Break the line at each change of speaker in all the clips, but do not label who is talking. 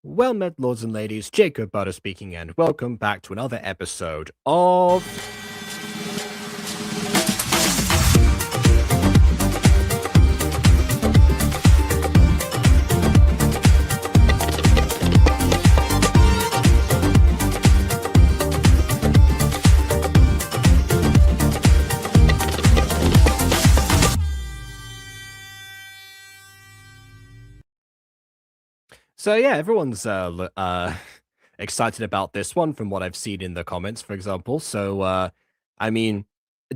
Well met, lords and ladies, Jacob Butter speaking, and welcome back to another episode of... So yeah, everyone's excited about this one from what I've seen in the comments, for example. So, I mean,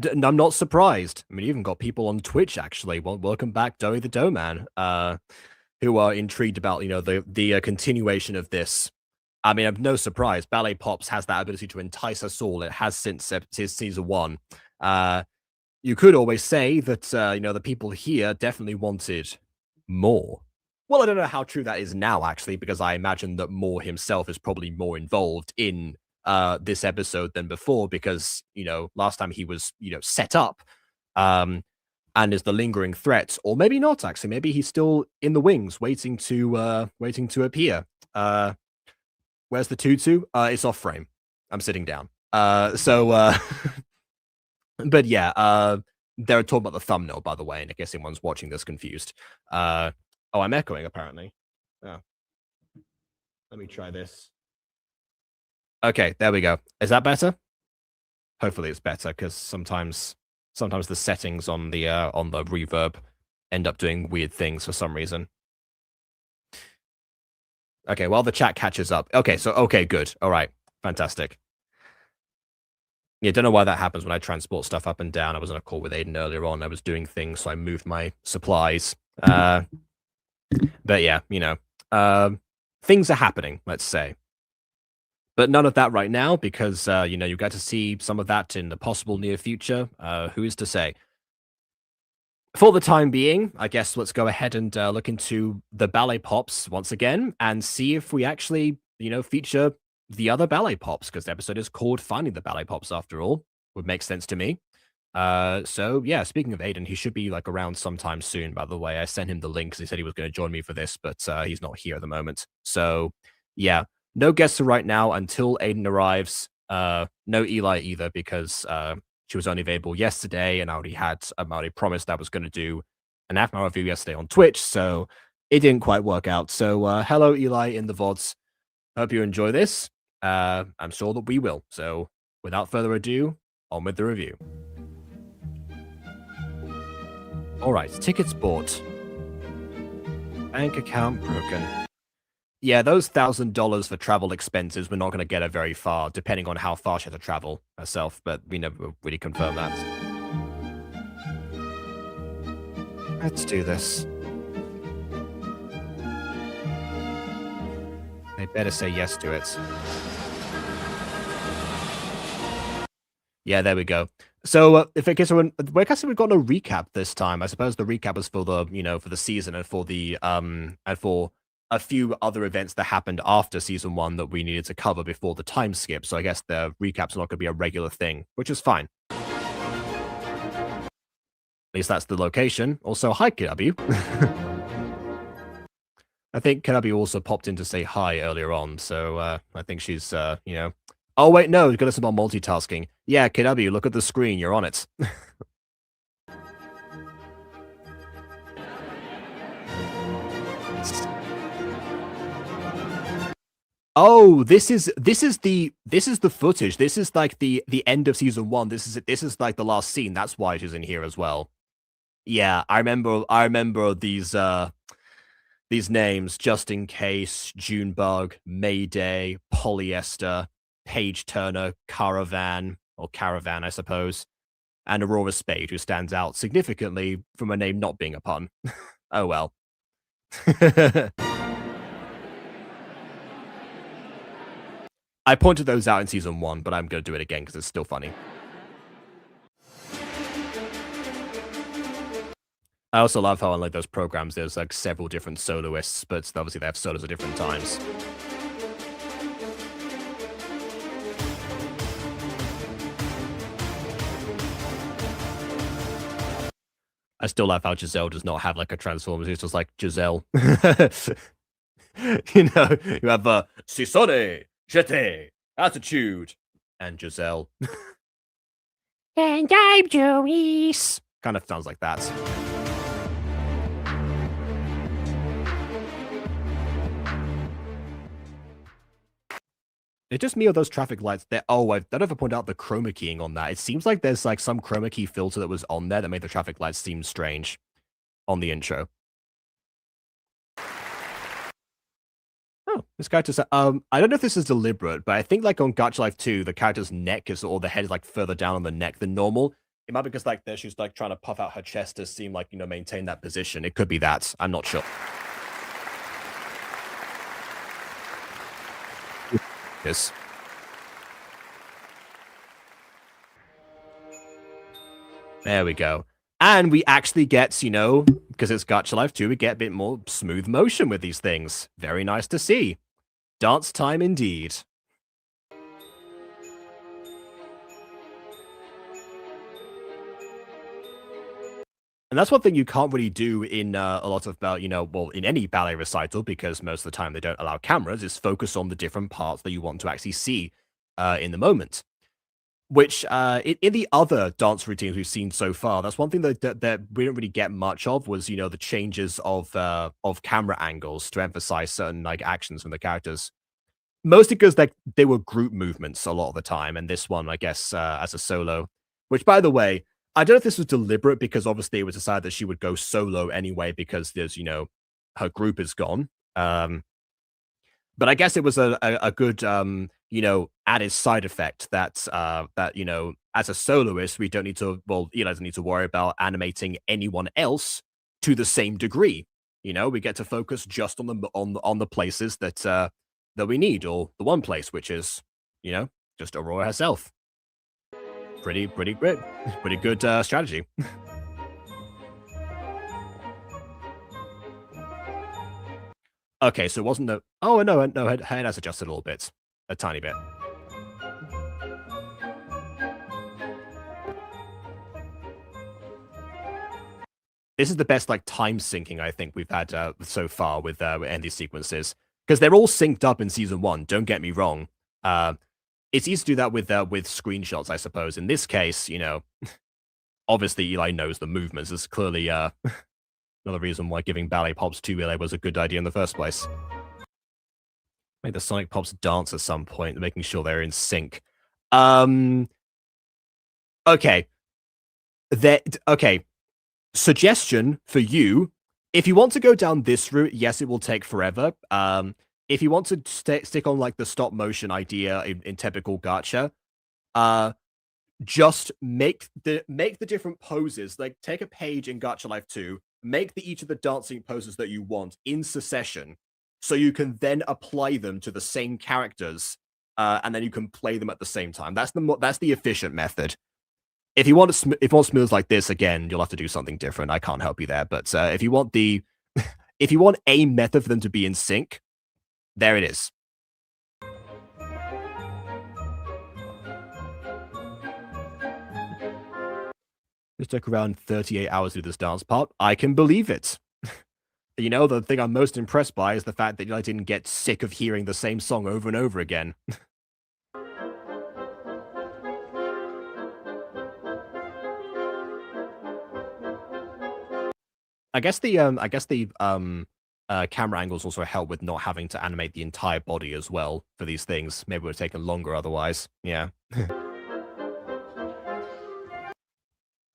I'm not surprised. I mean, you even got people on Twitch, actually. Well, welcome back, Doughy the Dough Man, who are intrigued about, the continuation of this. I mean, I'm no surprise. Ballet Pops has that ability to entice us all. It has since season one. You could always say that, the people here definitely wanted more. Well, I don't know how true that is now, actually, because I imagine that Moore himself is probably more involved in this episode than before, because, last time he was, set up, and is the lingering threat, or maybe not, actually. Maybe he's still in the wings, waiting to appear. Where's the tutu? It's off frame. I'm sitting down. But yeah, they're talking about the thumbnail, by the way, and I guess anyone's watching this confused. Oh, I'm echoing, apparently. Oh. Let me try this. Okay, there we go. Is that better? Hopefully it's better, because sometimes the settings on the reverb end up doing weird things for some reason. Okay, well, the chat catches up. Okay, good. All right, fantastic. Yeah, don't know why that happens when I transport stuff up and down. I was on a call with Aiden earlier on. I was doing things, so I moved my supplies. But yeah, things are happening, let's say. But none of that right now, because, you get to see some of that in the possible near future. Who is to say? For the time being, I guess let's go ahead and look into the Ballet Pops once again and see if we actually, feature the other Ballet Pops, because the episode is called Finding the Ballet Pops, after all. Would make sense to me. So yeah, speaking of Aiden, he should be around sometime soon, by the way. I sent him the link because he said he was going to join me for this, but he's not here at the moment. So yeah, no guests right now until Aiden arrives. No Eli either, because she was only available yesterday, and I already promised I was going to do an half-hour review yesterday on Twitch, so it didn't quite work out. So hello, Eli, in the VODs. Hope you enjoy this. I'm sure that we will. So without further ado, on with the review. All right, tickets bought. Bank account broken. Yeah, those $1,000 for travel expenses, we're not going to get her very far, depending on how far she had to travel herself, but we never really confirmed that. Let's do this. They better say yes to it. Yeah, there we go. So, if it gets, I guess we've got no recap this time. I suppose the recap was for the, for the season and for the, and for a few other events that happened after season one that we needed to cover before the time skip. So I guess the recap's not going to be a regular thing, which is fine. At least that's the location. Also, hi, KW. I think KW also popped in to say hi earlier on. So I think she's, Oh, wait, no, we've got us about multitasking. Yeah, KW, look at the screen, you're on it. Oh, this is the footage. This is the end of season one. This is like the last scene. That's why it is in here as well. Yeah, I remember these names: Just in Case, Junebug, Mayday, Polyester, Page Turner, Caravan, I suppose, and Aurora Spade, who stands out significantly from a name not being a pun. Oh well. I pointed those out in season one, but I'm going to do it again because it's still funny. I also love how, unlike those programs, there's several different soloists, but obviously they have solos at different times. I still love how Giselle does not have a Transformers. It's just like Giselle. You have Sisone, Jete, Attitude, and Giselle. And I'm Joeyce. Kind of sounds like that. It's just me or those traffic lights. I don't know if I point out the chroma keying on that. It seems like there's like some chroma key filter that was on there that made the traffic lights seem strange on the intro. Oh, this character's I don't know if this is deliberate, but I think like on Gacha Life 2, the character's neck is or the head is like further down on the neck than normal. It might be because like she's like trying to puff out her chest to seem like, maintain that position. It could be that. I'm not sure. Yes. There we go. And we actually get, because it's Gacha Life 2, we get a bit more smooth motion with these things. Very nice to see. Dance time indeed. And that's one thing you can't really do in a lot of, in any ballet recital, because most of the time they don't allow cameras, is focus on the different parts that you want to actually see in the moment. Which, in the other dance routines we've seen so far, that's one thing that we don't really get much of was, the changes of camera angles to emphasize certain, like, actions from the characters. Mostly because, like, they were group movements a lot of the time, and this one, I guess, as a solo. Which, by the way, I don't know if this was deliberate because obviously it was decided that she would go solo anyway because there's, her group is gone. But I guess it was a good, added side effect that, as a soloist, we don't need to, doesn't need to worry about animating anyone else to the same degree. We get to focus just on the places that we need, or the one place, which is, just Aurora herself. Pretty great, pretty good strategy. Okay, so it wasn't the. Oh no, her head has adjusted a little bit, a tiny bit. This is the best like time syncing I think we've had so far with these sequences because they're all synced up in season 1. Don't get me wrong. It's easy to do that with screenshots, I suppose. In this case, obviously Eli knows the movements. It's clearly another reason why giving Ballet Pops to Eli was a good idea in the first place. Make the Sonic Pops dance at some point, making sure they're in sync. Okay. Okay. Suggestion for you. If you want to go down this route, yes, it will take forever. If you want to stick on like the stop motion idea in typical gacha, just make the different poses. Like take a page in Gacha Life 2, make each of the dancing poses that you want in succession, so you can then apply them to the same characters, and then you can play them at the same time. That's the efficient method. If you want smooth like this, again, you'll have to do something different. I can't help you there. But if you want if you want a method for them to be in sync, there it is. It took around 38 hours to do this dance part. I can believe it. The thing I'm most impressed by is the fact that I didn't get sick of hearing the same song over and over again. I guess the camera angles also help with not having to animate the entire body as well for these things. Maybe it would have taken longer otherwise. Yeah. I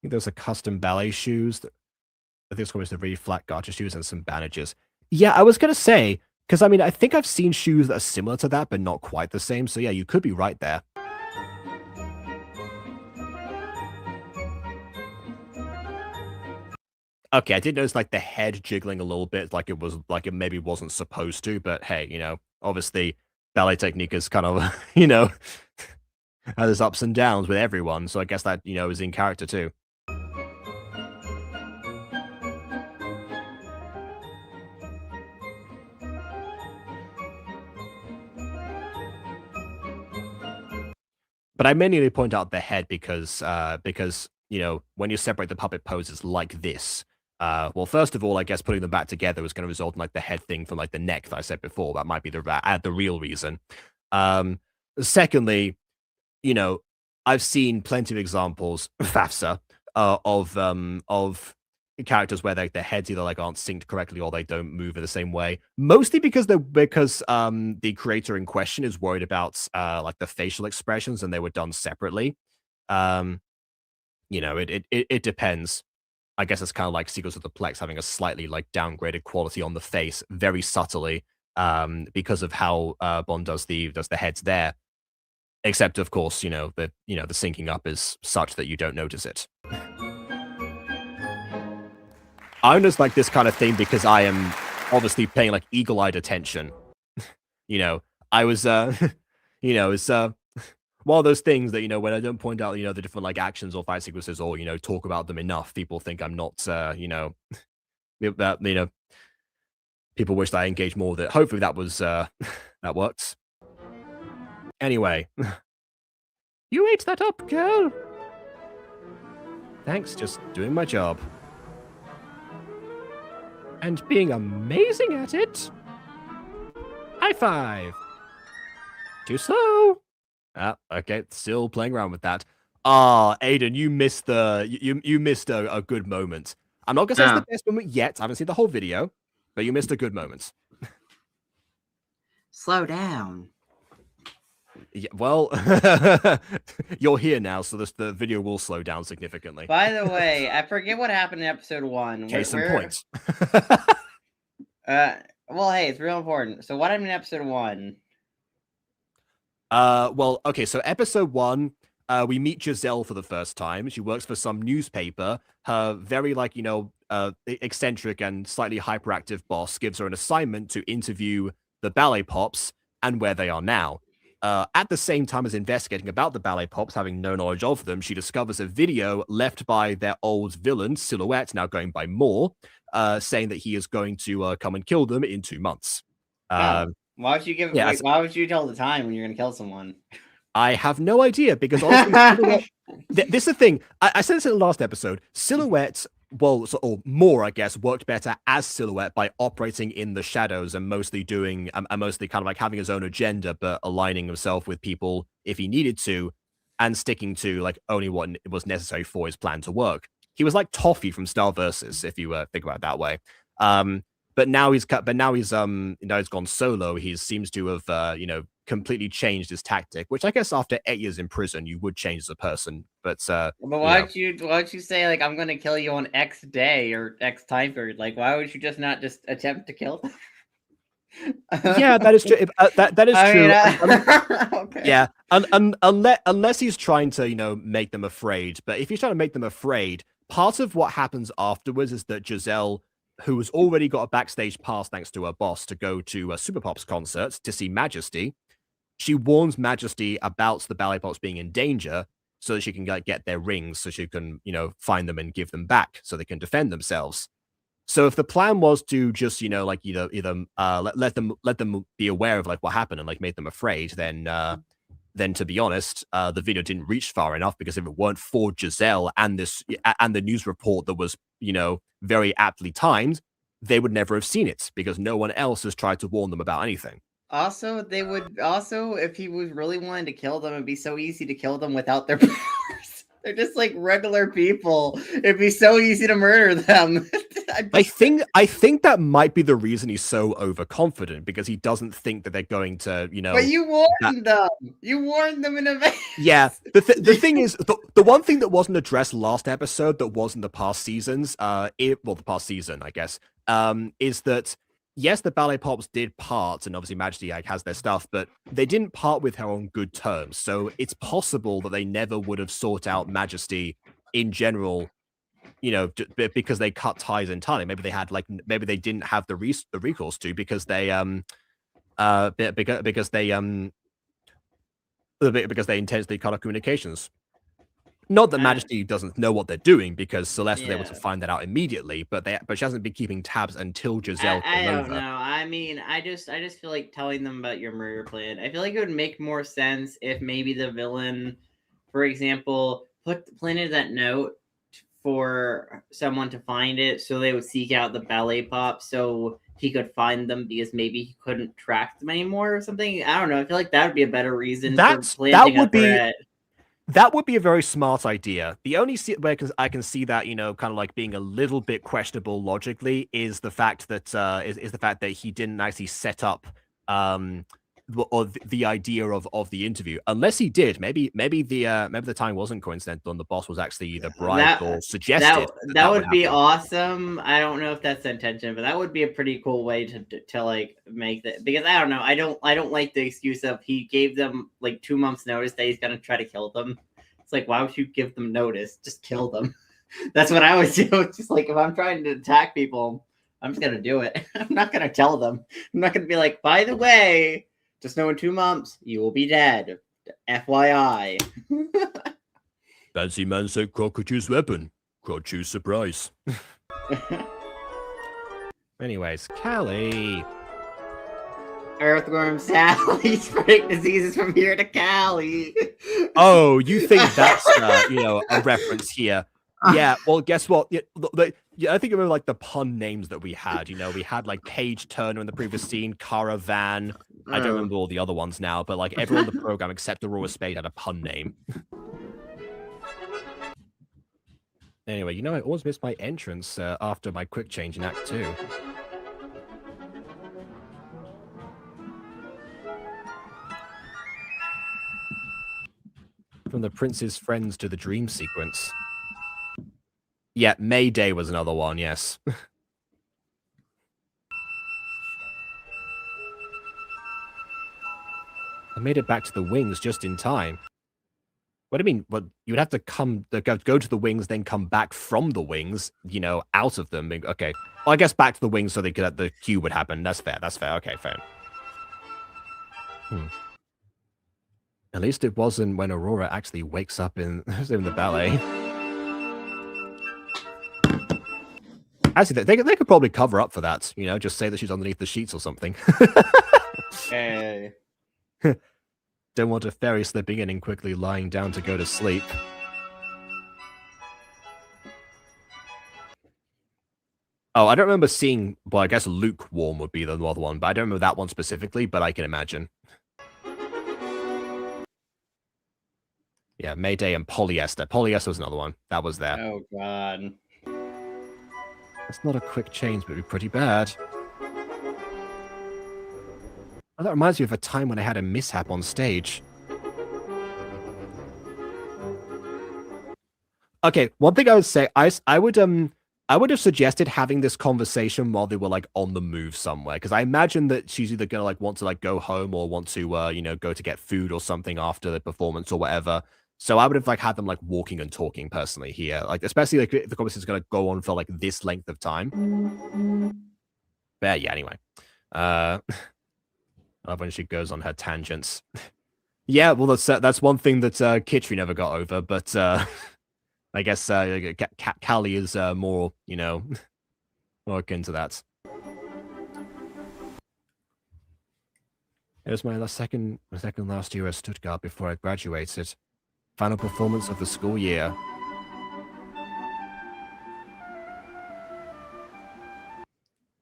think those are custom ballet shoes. I think it's almost the really flat gacha shoes and some bandages. Yeah, I was gonna say, because I mean, I think I've seen shoes that are similar to that, but not quite the same. So yeah, you could be right there. Okay, I did notice like the head jiggling a little bit, like it maybe wasn't supposed to, but hey, obviously ballet technique is kind of, has ups and downs with everyone. So I guess that, is in character too. But I mainly point out the head because when you separate the puppet poses like this, Well, first of all, I guess putting them back together is going to result in like the head thing from like the neck that I said before. That might be the real reason. Um, Secondly, you know, I've seen plenty of examples, FAFSA, of characters where their heads either like aren't synced correctly or they don't move in the same way. Mostly because the creator in question is worried about like the facial expressions and they were done separately. Um, it depends. I guess it's kind of like Secrets of the Plex having a slightly like downgraded quality on the face, very subtly, because of how Bond does the heads there. Except, of course, the syncing up is such that you don't notice it. I just like this kind of thing because I am obviously paying like eagle-eyed attention. I was, it's one of those things that when I don't point out, the different like actions or fight sequences or talk about them enough, people think I'm not, that people wish that I engaged more with it. Hopefully, that was that works. Anyway, you ate that up, girl. Thanks, just doing my job. And being amazing at it. High five. Too slow. Okay, still playing around with that. Aiden, you missed you missed a good moment. I'm not gonna say it's the best moment yet. I haven't seen the whole video, but you missed a good moment.
Slow down.
Yeah, well, you're here now, so the video will slow down significantly.
By the way, I forget what happened in episode 1.
Case in point.
Well, hey, it's real important. So what happened in episode 1?
Well, okay, so episode 1, we meet Giselle for the first time. She works for some newspaper. Her very, eccentric and slightly hyperactive boss gives her an assignment to interview the Ballet Pops and where they are now. At the same time as investigating about the Ballet Pops, having no knowledge of them, she discovers a video left by their old villain, Silhouette, now going by Moore, saying that he is going to come and kill them in 2 months.
Why would you why would you tell the time when you're going to kill someone?
I have no idea because honestly, this is the thing. I said this in the last episode. Silhouette, or Moore, I guess, worked better as Silhouette by operating in the shadows and mostly doing, mostly kind of like having his own agenda, but aligning himself with people if he needed to, and sticking to like only what was necessary for his plan to work. He was like Toffee from Star Versus, if you think about it that way. But now he's gone solo. He seems to have completely changed his tactic, which I guess after 8 years in prison you would change as a person. But
why would you say like I'm gonna kill you on X day or X time period? Like why would you not just attempt to kill them?
Yeah, that is true. That is true. Okay. Yeah, unless he's trying to make them afraid. But if he's trying to make them afraid, part of what happens afterwards is that Giselle, who has already got a backstage pass thanks to her boss to go to a Super Pops concert to see Majesty, she warns Majesty about the Ballet Pops being in danger so that she can get their rings so she can, find them and give them back so they can defend themselves. So if the plan was to just, let them be aware of like what happened and like make them afraid, then to be honest, the video didn't reach far enough because if it weren't for Giselle and the news report that was, very aptly timed, they would never have seen it because no one else has tried to warn them about anything.
Also, if he was really wanting to kill them, it'd be so easy to kill them without their powers. They're just like regular people. It'd be so easy to murder them.
I think that might be the reason he's so overconfident because he doesn't think that they're going to,
But you warned them. You warned them in advance.
Yeah. The thing is, the one thing that wasn't addressed last episode that was in the past seasons, the past season, I guess, is that yes, the Ballet Pops did part, and obviously Majesty has their stuff, but they didn't part with her on good terms. So it's possible that they never would have sought out Majesty in general, because they cut ties entirely. Maybe they didn't have the recourse to because they intentionally cut off communications. Not that Majesty doesn't know what they're doing because Celeste was able to find that out immediately, but she hasn't been keeping tabs until Giselle
came over. I don't know. I mean, I just feel like telling them about your murder plan. I feel like it would make more sense if maybe the villain, for example, planted that note for someone to find it, so they would seek out the ballet pop so he could find them because maybe he couldn't track them anymore or something. I don't know. I feel like that would be a better reason for planting a threat.
That would be a very smart idea. The only way I can see that, you know, kind of like being a little bit questionable logically is the fact that is the fact that he didn't actually set up or the idea of the interview. Unless he did, maybe the time wasn't coincidental and the boss was actually either bribed or suggested
that would be awesome. I don't know if that's the intention, but that would be a pretty cool way to like make that, because I don't know. I don't like the excuse of he gave them like 2 months notice that he's gonna try to kill them. It's like, why would you give them notice? Just kill them. That's what I always do. It's just like, if I'm trying to attack people, I'm just gonna do it. I'm not gonna tell them. I'm not gonna be like, by the way, just know in 2 months you will be dead. FYI.
Fancy man said Croc could choose weapon. Croc choose surprise. Anyways, Callie.
Earthworm Sally spreading diseases from here to Cali.
Oh, you think that's you know, a reference here? Yeah. Well, guess what? Yeah, I think I remember like the pun names that we had. You know, we had like Paige Turner in the previous scene, Caravan. I don't remember all the other ones now, but like everyone in the program except Aurora Spade had a pun name. Anyway, you know, I always missed my entrance after my quick change in Act 2. From the prince's friends to the dream sequence. Yeah, Mayday was another one, yes. I made it back to the wings just in time. What do you mean? What, you would have to go to the wings, then come back from the wings, you know, out of them. Okay. Well, I guess back to the wings so they could the cue would happen. That's fair. That's fair. Okay, fair. At least it wasn't when Aurora actually wakes up in the ballet. Actually, they could probably cover up for that. You know, just say that she's underneath the sheets or something.
Hey.
Don't want a fairy slipping in and quickly lying down to go to sleep. Oh, I don't remember seeing... Well, I guess lukewarm would be the other one, but I don't remember that one specifically, but I can imagine. Yeah, Mayday and Polyester. Polyester was another one. That was there.
Oh, God.
That's not a quick change, but it'd be pretty bad. Oh, that reminds me of a time when I had a mishap on stage. Okay, one thing I would say, I would have suggested having this conversation while they were like on the move somewhere, because I imagine that she's either gonna like want to like go home or want to you know, go to get food or something after the performance or whatever. So I would have like had them like walking and talking personally here, like especially like if the conversation is gonna go on for like this length of time. But yeah, anyway, I love when she goes on her tangents. Yeah, well that's one thing that Kitri never got over, but I guess Callie is more, you know, more akin to that. It was my second last year at Stuttgart before I graduated. Final performance of the school year.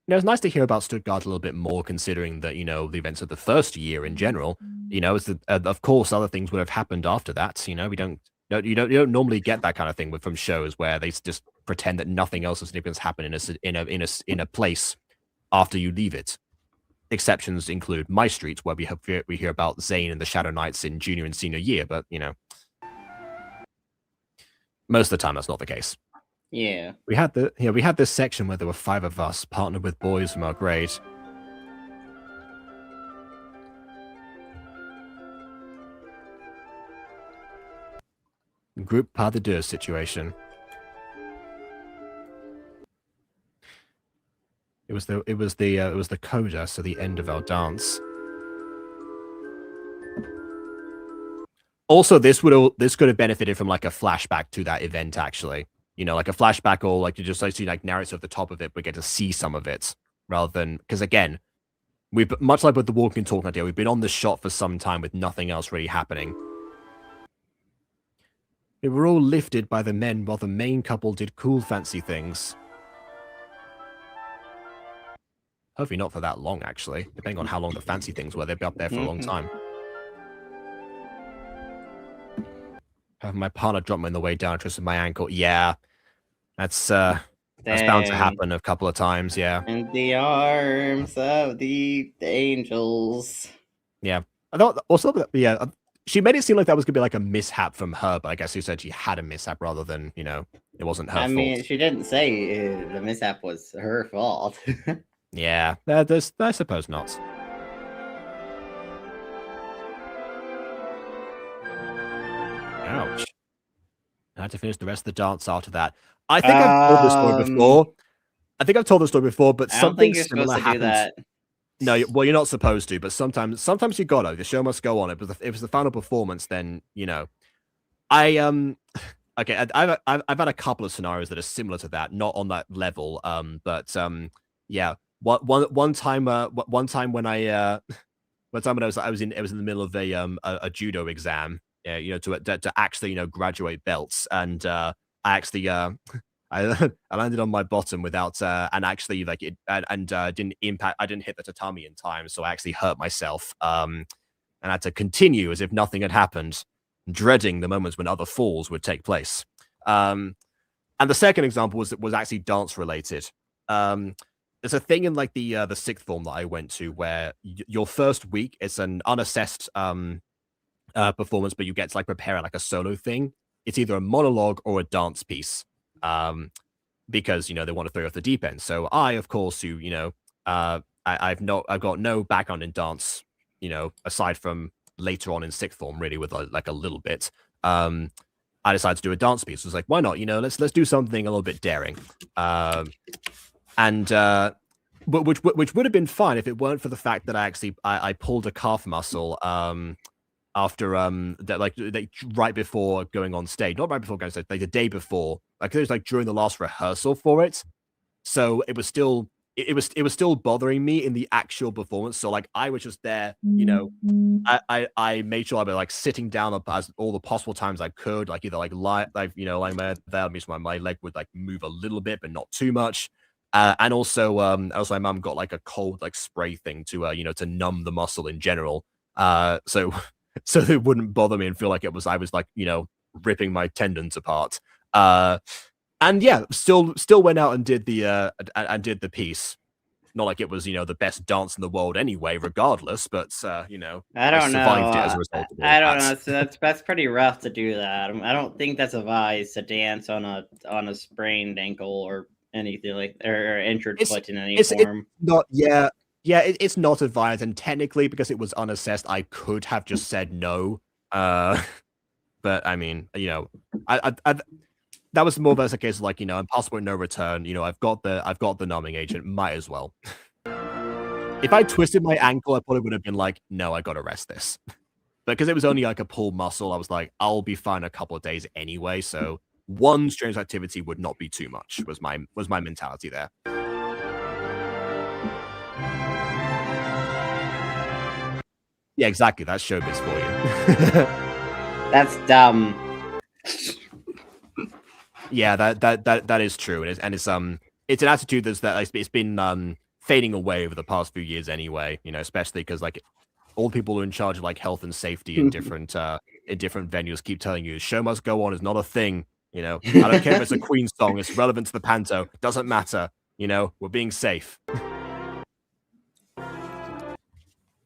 You know, it's nice to hear about Stuttgart a little bit more, considering that, you know, the events of the first year in general. You know, it's of course other things would have happened after that. You know, you don't normally get that kind of thing from shows where they just pretend that nothing else of significance happened in a place after you leave it. Exceptions include My Street, where we hear about Zane and the Shadow Knights in junior and senior year, but you know, most of the time that's not the case.
Yeah.
We had this section where there were 5 of us partnered with boys from our grade. Group pas de deux situation. It was the coda, so the end of our dance. Also, this could have benefited from like a flashback to that event, actually. You know, like a flashback, or like you just like see like narratives at the top of it, but get to see some of it rather than, because again, we've much like with the walking and talking idea, we've been on this shot for some time with nothing else really happening. We were all lifted by the men while the main couple did cool fancy things. Hopefully not for that long, actually. Depending on how long the fancy things were, they'd be up there for a long time. Having my partner drop me on the way down, twisted my ankle. Yeah, that's bound to happen a couple of times. Yeah.
In the arms of the angels.
Yeah. I thought also, yeah, she made it seem like that was gonna be like a mishap from her, but I guess she said she had a mishap rather than, it wasn't her fault.
I mean, she didn't say the mishap was her fault.
Yeah, I suppose not. Ouch. I had to finish the rest of the dance after that. I think I've told this story before. I think I've told this story before, but something similar happened. No, well, you're not supposed to, but sometimes you gotta. The show must go on. If it was the final performance, then I okay. I've had a couple of scenarios that are similar to that, not on that level. But yeah. One time when I was in the middle of a judo exam, to actually
graduate
belts, and I actually I landed on my bottom without and actually like it and didn't impact. I didn't hit the tatami in time, so I actually hurt myself. And I had to continue as if nothing had happened, dreading the moments when other falls would take place. And the second example was actually dance related. There's a thing in like the sixth form that I went to where your first week it's an unassessed performance, but you get to like prepare like a solo thing. It's either a monologue or a dance piece, because they want to throw you off the deep end. So I, of course, I've got no background in dance, aside from later on in sixth form, really with like a little bit. I decided to do a dance piece. I was like, why not? Let's do something a little bit daring. And which would have been fine if it weren't for the fact that I pulled a calf muscle after right before going on stage, not right before going on stage, like the day before, like it was like during the last rehearsal for it. So it was still it was still bothering me in the actual performance. So like I was just there, I made sure I was like sitting down as all the possible times I could, like either like lie like there means my leg would like move a little bit but not too much. And also my mum got like a cold like spray thing to to numb the muscle in general. So so it wouldn't bother me and feel like I was like, ripping my tendons apart. And yeah, still went out and did the piece. Not like it was, the best dance in the world anyway, regardless, but
I don't
survived
know.
It as a result of
I don't know. So that's pretty rough to do that. I don't think that's advised to dance on a sprained ankle or anything like, or injured foot in any form.
It's not advised, and technically because it was unassessed, I could have just said no. But I mean, that was more or less a case of like, impossible no return. I've got the numbing agent, might as well. If I twisted my ankle, I probably would have been like, no, I gotta rest this. But because it was only like a pulled muscle, I was like, I'll be fine a couple of days anyway. So one strenuous activity would not be too much, was my mentality there. Yeah, exactly. That's showbiz for you.
That's dumb.
Yeah, that is true, and it's an attitude it's been fading away over the past few years anyway. Especially because like all the people who are in charge of like health and safety in different venues keep telling you show must go on is not a thing. I don't care if it's a Queen song; it's relevant to the panto. Doesn't matter. We're being safe.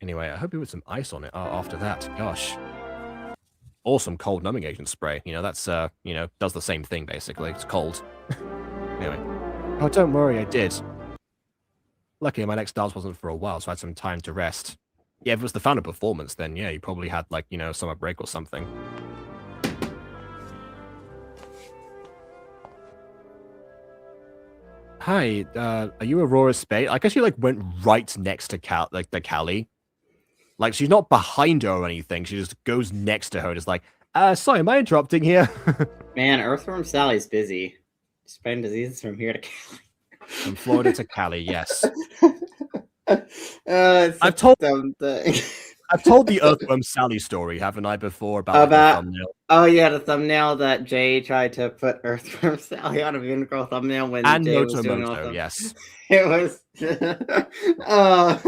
Anyway, I hope you put some ice on it after that. Gosh. Awesome cold numbing agent spray. That's does the same thing basically. It's cold. Anyway. Oh, don't worry, I did. Luckily, my next dance wasn't for a while, so I had some time to rest. Yeah, if it was the final performance, then yeah, you probably had like, summer break or something. Hi, are you Aurora Spade? I guess you like went right next to Callie. Like she's not behind her or anything. She just goes next to her and is like, sorry, am I interrupting here?
Man, Earthworm Sally's busy. Spreading diseases from here to Cali.
From Florida to Cali, yes.
It's
I've told
dumb thing.
I've told the Earthworm Sally story, haven't I, before about like, the
About
thumbnail?
oh yeah, the thumbnail that Jay tried to put Earthworm Sally on a Vinegar Girl thumbnail when
And
Jay was doing all
Moto,
them.
yes.
It was oh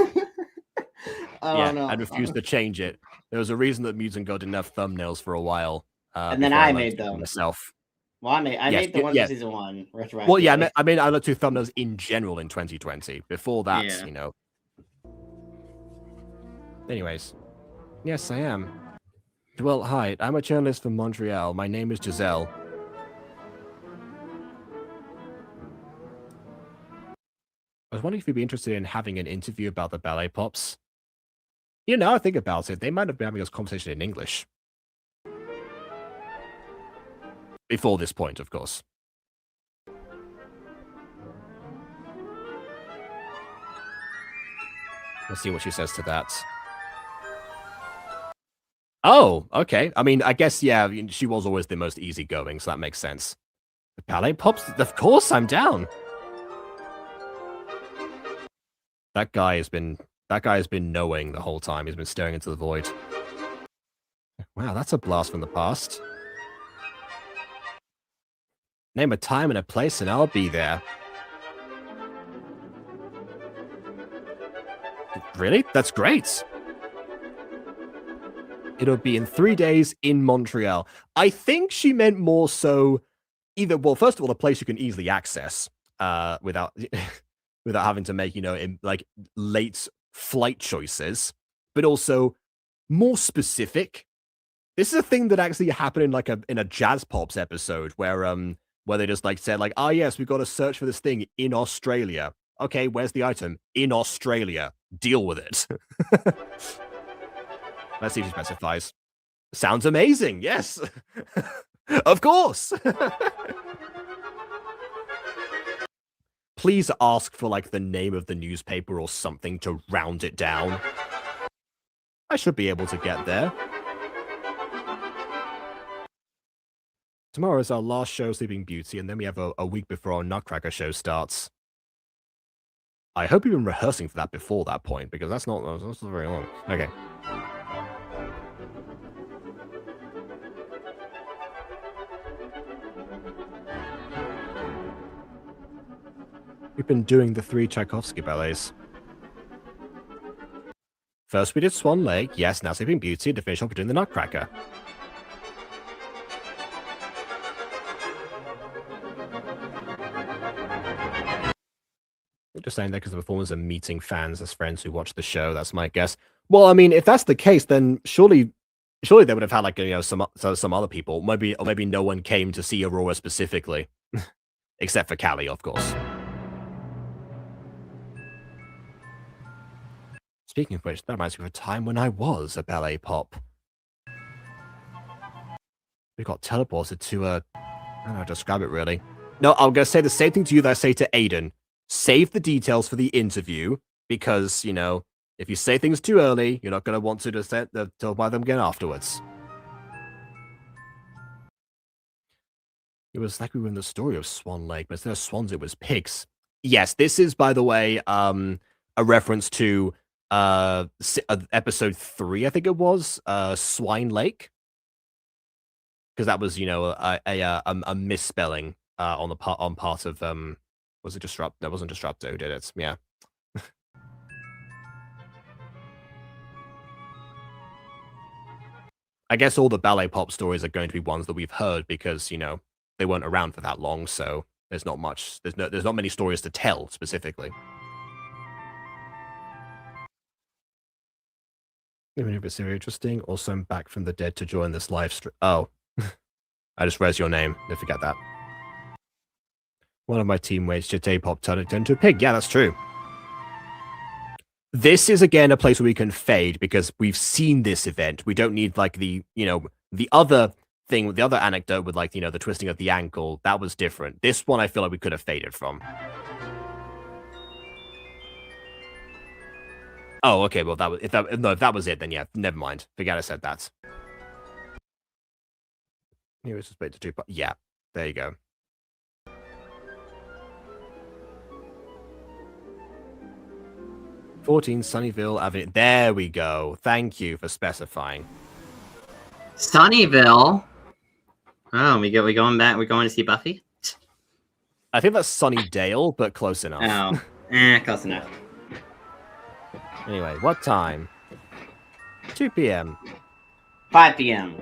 Yeah,
no.
and refused to change it. There was a reason that Mutant Girl didn't have thumbnails for a while.
And then
Before I
I
learned
made
to do them
them.
myself.
Well, I
Yes,
made the ones
yeah.
for season 1 retroactively.
Well, yeah, I mean, I looked through thumbnails in general in 2020. Before that,
Yeah.
you know. Anyways, yes, I am. Well, hi, I'm a journalist from Montreal. My name is Giselle. I was wondering if you'd be interested in having an interview about the Ballet Pops. You know, I think about it, they might have been having this conversation in English. Before this point, of course. Let's see what she says to that. Oh, okay. I mean, I guess, yeah, she was always the most easygoing, so that makes sense. The Ballet Pops? Of course, I'm down. That guy has been knowing the whole time. He's been staring into the void. Wow, that's a blast from the past. Name a time and a place and I'll be there. Really? That's great. It'll be in 3 days in Montreal. I think she meant more so either, well, first of all, a place you can easily access without without having to make, you know, like late flight choices, but also more specific. This is a thing that actually happened in like in a Jazz Pops episode where they just like said like, "Ah, yes, we've got to search for this thing in Australia." Okay, where's the item? In Australia. Deal with it. Let's see if she specifies. Sounds amazing. Yes. Of course. Please ask for like the name of the newspaper or something to round it down. I should be able to get there. Tomorrow is our last show, Sleeping Beauty, and then we have a week before our Nutcracker show starts. I hope you've been rehearsing for that before that point, because that's not very long. Okay. We've been doing the 3 Tchaikovsky ballets. First we did Swan Lake, yes, now Sleeping Beauty, to finish off we're doing the Nutcracker. Just saying that because the performers are meeting fans as friends who watch the show. That's my guess. Well, I mean, if that's the case, then surely they would have had like, you know, some other people. Maybe no one came to see Aurora specifically, except for Callie, of course. Speaking of which, that reminds me of a time when I was a ballet pop. We got teleported to a... I don't know how to describe it, really. No, I'm going to say the same thing to you that I say to Aiden. Save the details for the interview, because, you know, if you say things too early, you're not going to want to just tell by them again afterwards. It was like we were in the story of Swan Lake, but instead of swans, it was pigs. Yes, this is, by the way, a reference to episode 3, I think it was, Swine Lake, because that was, you know, a misspelling on part of was it Disrupt? That wasn't Disrupto who did it. Yeah. I guess all the ballet pop stories are going to be ones that we've heard because, you know, they weren't around for that long, so there's not much. There's not many stories to tell specifically. Even if it's very interesting. Also, I'm back from the dead to join this live stream. Oh, I just read your name. Don't forget that. One of my teammates, J-Pop, turned it into a pig. Yeah, that's true. This is again a place where we can fade because we've seen this event. We don't need like the, you know, the other thing, the other anecdote with like, you know, the twisting of the ankle. That was different. This one I feel like we could have faded from. Oh, okay. Well, if that was it, then yeah, never mind. Forget I said that. Here is split to 2 parts. Yeah, there you go. 14 Sunnyvale Avenue. There we go. Thank you for specifying.
Sunnyvale. Oh, we going back. We're going to see Buffy.
I think that's Sunnydale, but close enough.
Oh, close enough.
Anyway, what time? 2 p.m.
5 p.m.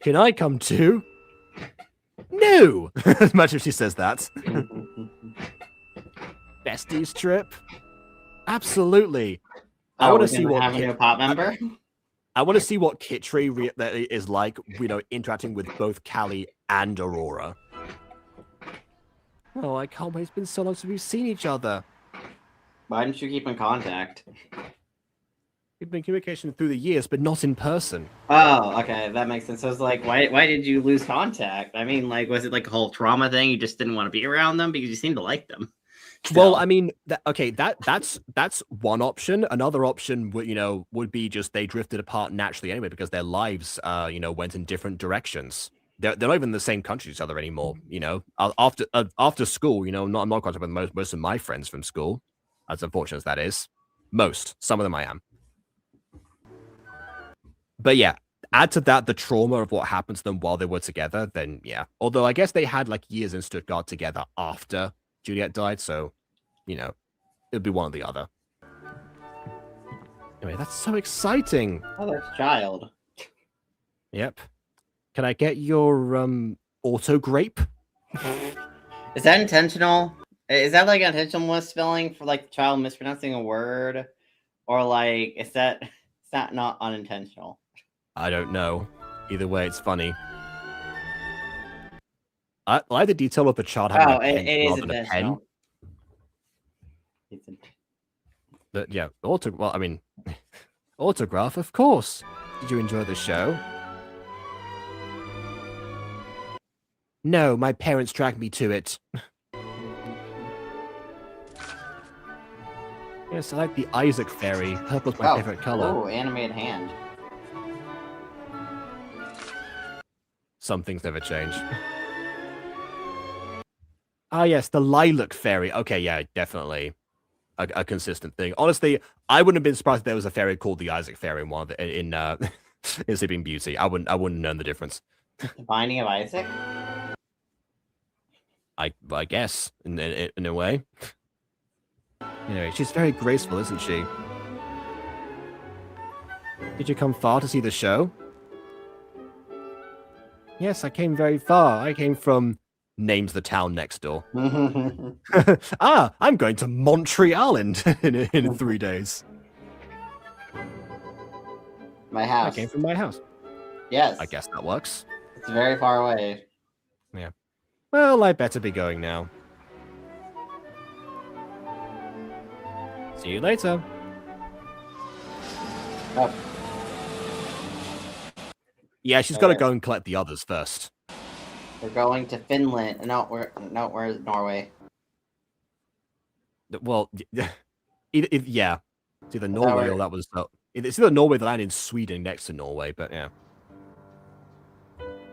Can I come too? No! As much as she says that. Besties trip? Absolutely. I want to see what...
Have a new pop member?
I want to see what Kitri is like, interacting with both Callie and Aurora. Oh, I can't wait. It's been so long since we've seen each other.
Why didn't you keep in contact?
We've been communication through the years, but not in person.
Oh, okay, that makes sense. So it's like, why did you lose contact? I mean, like, was it like a whole trauma thing? You just didn't want to be around them because you seemed to like them.
Well, I mean, that's one option. Another option would be just they drifted apart naturally anyway because their lives went in different directions. They're not even in the same country as each other anymore. After school, I'm not in contact with most of my friends from school, as unfortunate as that is. Some of them I am. But yeah, add to that the trauma of what happened to them while they were together, then yeah. Although I guess they had like years in Stuttgart together after Juliet died, so it'd be one or the other. Anyway, that's so exciting.
Oh, that's Child.
Yep. Can I get your auto grape?
Is that intentional? Is that like intentional misspelling for like the child mispronouncing a word, or like is that not unintentional?
I don't know. Either way, it's funny. I like the detail of the child having a pen rather than a pen. But yeah, autograph, of course. Did you enjoy the show? No, my parents dragged me to it. Yes, I like the Isaac fairy. Purple's my favorite color.
Oh, animated hand.
Some things never change. Ah, yes, the lilac fairy. Okay, yeah, definitely a consistent thing. Honestly, I wouldn't have been surprised if there was a fairy called the Isaac fairy in in Sleeping Beauty. I wouldn't have known the difference.
The Binding of Isaac.
I guess in a way. Anyway, she's very graceful, isn't she? Did you come far to see the show? Yes, I came very far. I came from... names the town next door. I'm going to Montreal in 3 days.
My house.
I came from my house.
Yes.
I guess that works.
It's very far away.
Yeah. Well, I better be going now. See you later.
Oh.
Yeah, she's got to go and collect the others first.
We're going to Finland. No, where's Norway?
Well, yeah. It's either Norway or that was... It's either Norway, the land in Sweden next to Norway, but yeah.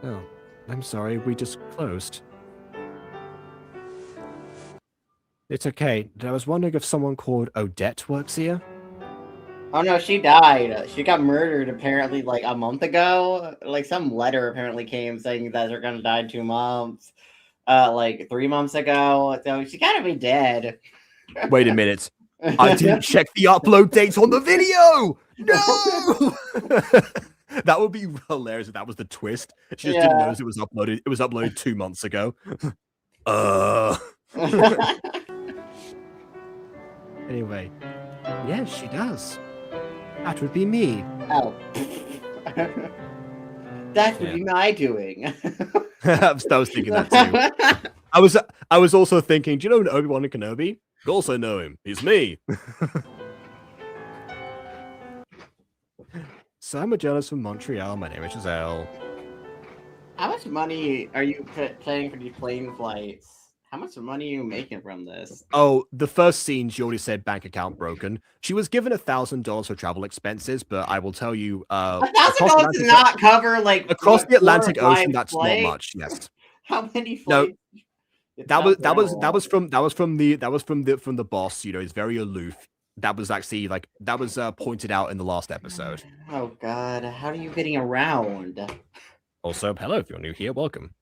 Oh, I'm sorry, we just closed. It's okay. I was wondering if someone called Odette works here.
Oh no, she died. She got murdered apparently like a month ago. Like some letter apparently came saying that they're gonna die in 2 months. Like 3 months ago. So she gotta be dead.
Wait a minute. I didn't check the upload date on the video! No! That would be hilarious if that was the twist. She just didn't notice it was uploaded. It was uploaded 2 months ago. Anyway. Yes, she does. That would be me.
Oh. That would be my doing.
I was thinking that too. I was also thinking, do you know Obi-Wan and Kenobi? You also know him. He's me. So I'm a journalist from Montreal. My name is Giselle.
How much money are you paying for these plane flights? How much money are you making from this?
Oh, the first scene, she already said bank account broken. She was given $1,000 for travel expenses, but I will tell you,
$1,000 does not cover like
across the Atlantic Ocean. That's not much. Yes.
How many flights?
No, that was from the boss. You know, he's very aloof. that was actually like that was pointed out in the last episode.
Oh God, how are you getting around?
Also, hello, if you're new here, welcome.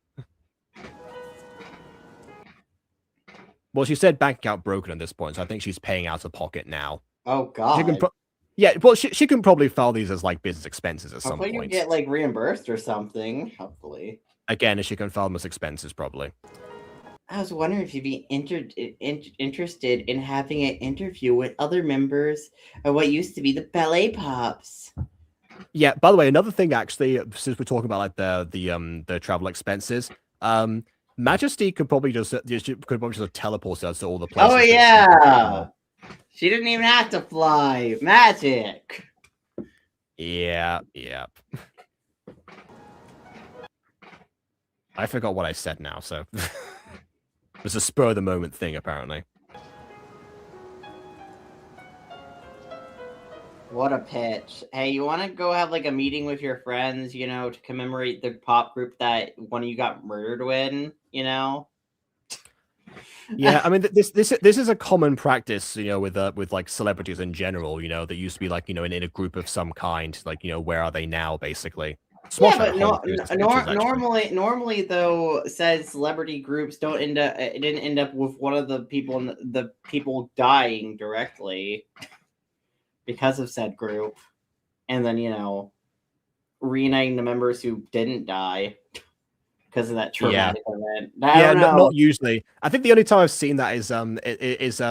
Well, she said bank account broken at this point, so I think she's paying out of pocket now.
Oh
She can
God.
yeah, well, she can probably file these as like business expenses at some
Hopefully you
point.
get like reimbursed or something. Hopefully.
Again, she can file them as expenses probably.
I was wondering if you'd be interested in having an interview with other members of what used to be the Ballet Pops.
Yeah. By the way, another thing actually, since we're talking about like the travel expenses, Majesty could probably just teleport us to all the places.
Oh yeah, she didn't even have to fly. Magic.
Yeah. I forgot what I said now, so it's a spur of the moment thing apparently.
What a pitch. Hey, you want to go have like a meeting with your friends, you know, to commemorate the pop group that one of you got murdered in, you know?
Yeah, I mean this is a common practice, you know, with like celebrities in general, you know, that used to be like, you know, in a group of some kind, like, you know, where are they now, basically.
Yeah, but normally though, said celebrity groups didn't end up with one of the people dying directly because of said group, and then, you know, reuniting the members who didn't die because of that traumatic event.
Not usually. I think the only time I've seen that is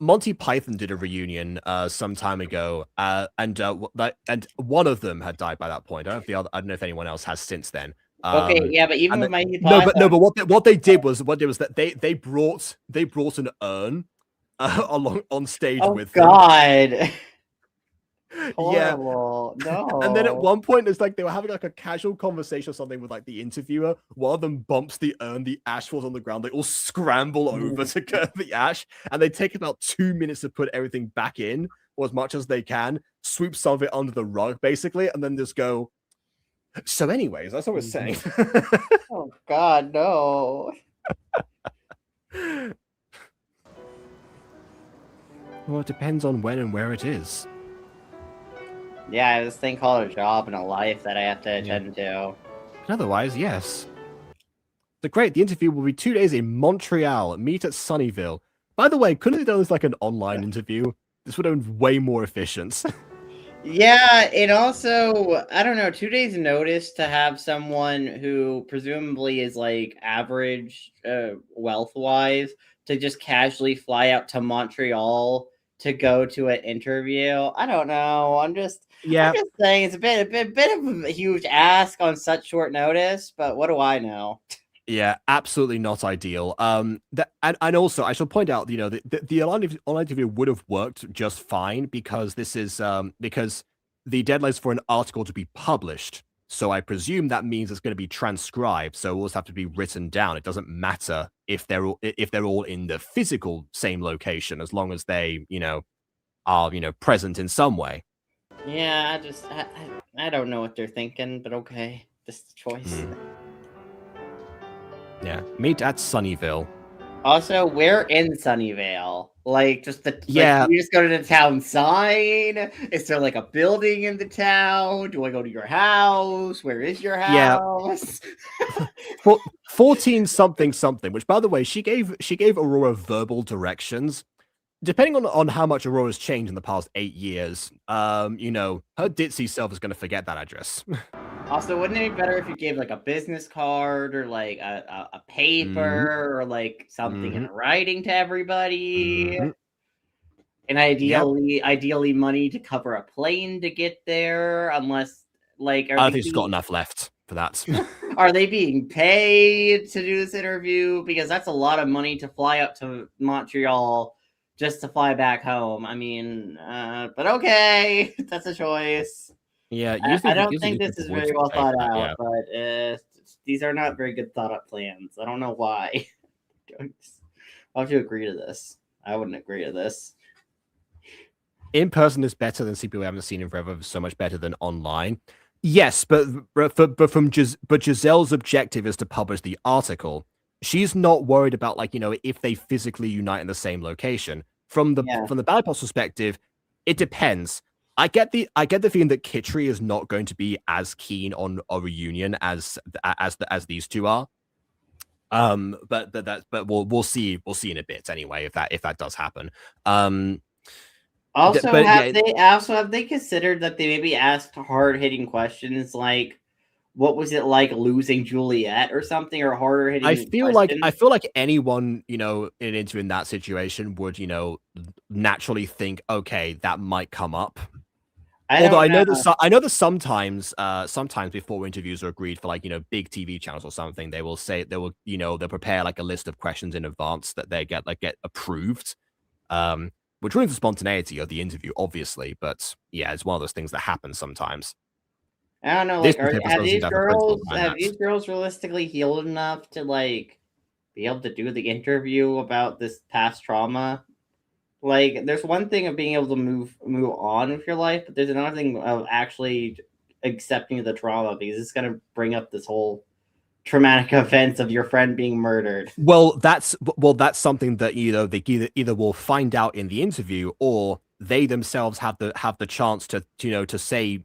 Monty Python did a reunion some time ago, and one of them had died by that point. I don't know if anyone else has since then.
Okay, yeah, but even with Monty
Python, but what they did was that they brought an urn along on stage with them.
Oh God. Horrible.
Yeah.
No.
And then at one point, it's like they were having like a casual conversation or something with like the interviewer. One of them bumps the urn, the ash falls on the ground. They all scramble over to get the ash, and they take about 2 minutes to put everything back in, or as much as they can, sweep some of it under the rug, basically, and then just go. So, anyways, that's what we're saying.
Oh God, no.
Well, it depends on when and where it is.
Yeah, I have this thing called a job and a life that I have to attend to.
But otherwise, yes. So great, the interview will be 2 days in Montreal. Meet at Sunnyvale. By the way, couldn't have done this like an online interview? This would have been way more efficient.
Yeah, and also, I don't know, 2 days notice to have someone who presumably is like average wealth-wise to just casually fly out to Montreal to go to an interview. I don't know. I'm just saying it's a bit of a huge ask on such short notice, but what do I know?
Yeah, absolutely not ideal. And also I shall point out, you know, the online interview would have worked just fine because this is because the deadline is for an article to be published. So I presume that means it's going to be transcribed. So it will have to be written down. It doesn't matter if they're all in the physical same location, as long as they, you know, are, you know, present in some way.
Yeah, I don't know what they're thinking, but okay, this is the choice.
Yeah, meet at Sunnyvale.
Also, we're in Sunnyvale. Like, just
yeah.
You just go to the town sign. Is there like a building in the town? Do I go to your house? Where is your house?
Yeah. 14 something, which by the way, she gave Aurora verbal directions. Depending on how much Aurora's changed in the past 8 years, you know, her ditzy self is going to forget that address.
Also, wouldn't it be better if you gave like a business card or like a paper or like something in writing to everybody? And ideally money to cover a plane to get there, unless like
I think she's got enough left for that.
Are they being paid to do this interview? Because that's a lot of money to fly up to Montreal just to fly back home. I mean, but okay, that's a choice.
Yeah,
I don't think this is very well thought out, but these are not very good thought out plans. I don't know why. I'll have to agree to this. I wouldn't agree to this.
In person is better than people we haven't seen in forever. So much better than online. Yes, but Giselle's objective is to publish the article. She's not worried about, like, you know, if they physically unite in the same location. from the Ballet Pop's perspective, it depends. I get the feeling that Kitri is not going to be as keen on a reunion as these two are. But we'll see in a bit anyway if that does happen.
Also, have they considered that they maybe asked hard-hitting questions like, what was it like losing Juliet or something, or harder hitting?
I feel like anyone, in that situation would, naturally think, okay, that might come up. Although I know that sometimes before interviews are agreed for big TV channels or something, they'll prepare like a list of questions in advance that they get approved. Which ruins the spontaneity of the interview, obviously, but yeah, it's one of those things that happens sometimes.
I don't know, have these girls realistically healed enough to be able to do the interview about this past trauma? There's one thing of being able to move on with your life, but there's another thing of actually accepting the trauma, because it's gonna bring up this whole traumatic events of your friend being murdered.
Well, that's something that they either will find out in the interview, or they themselves have the chance to say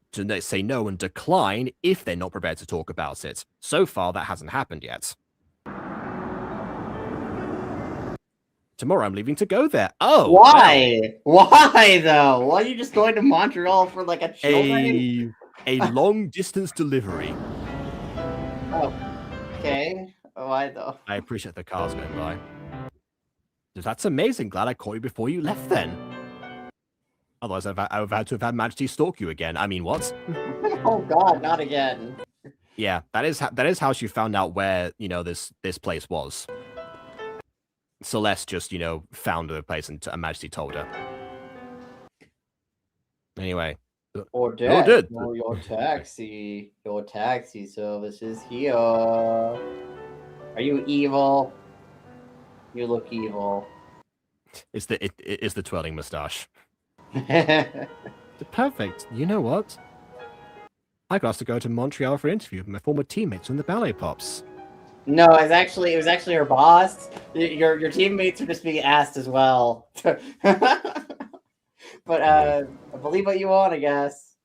no and decline if they're not prepared to talk about it. So far, that hasn't happened yet. Tomorrow, I'm leaving to go there. Oh,
why? Wow. Why though? Why are you just going to Montreal for a children?
A long distance delivery.
Oh, okay. Why though?
I appreciate the cars going by. That's amazing. Glad I caught you before you left then. Otherwise, I've had to have had Majesty stalk you again. I mean, what?
Oh God, not again.
Yeah, that is how she found out where this place was. Celeste just found the place and Majesty told her. Anyway.
Your taxi service is here. Are you evil? You look evil.
It's the twirling mustache. Perfect. You know what? I got to go to Montreal for an interview with my former teammates from the Ballet Pops.
No, it was actually her boss. Your teammates are just being asked as well. But I believe what you want, I guess.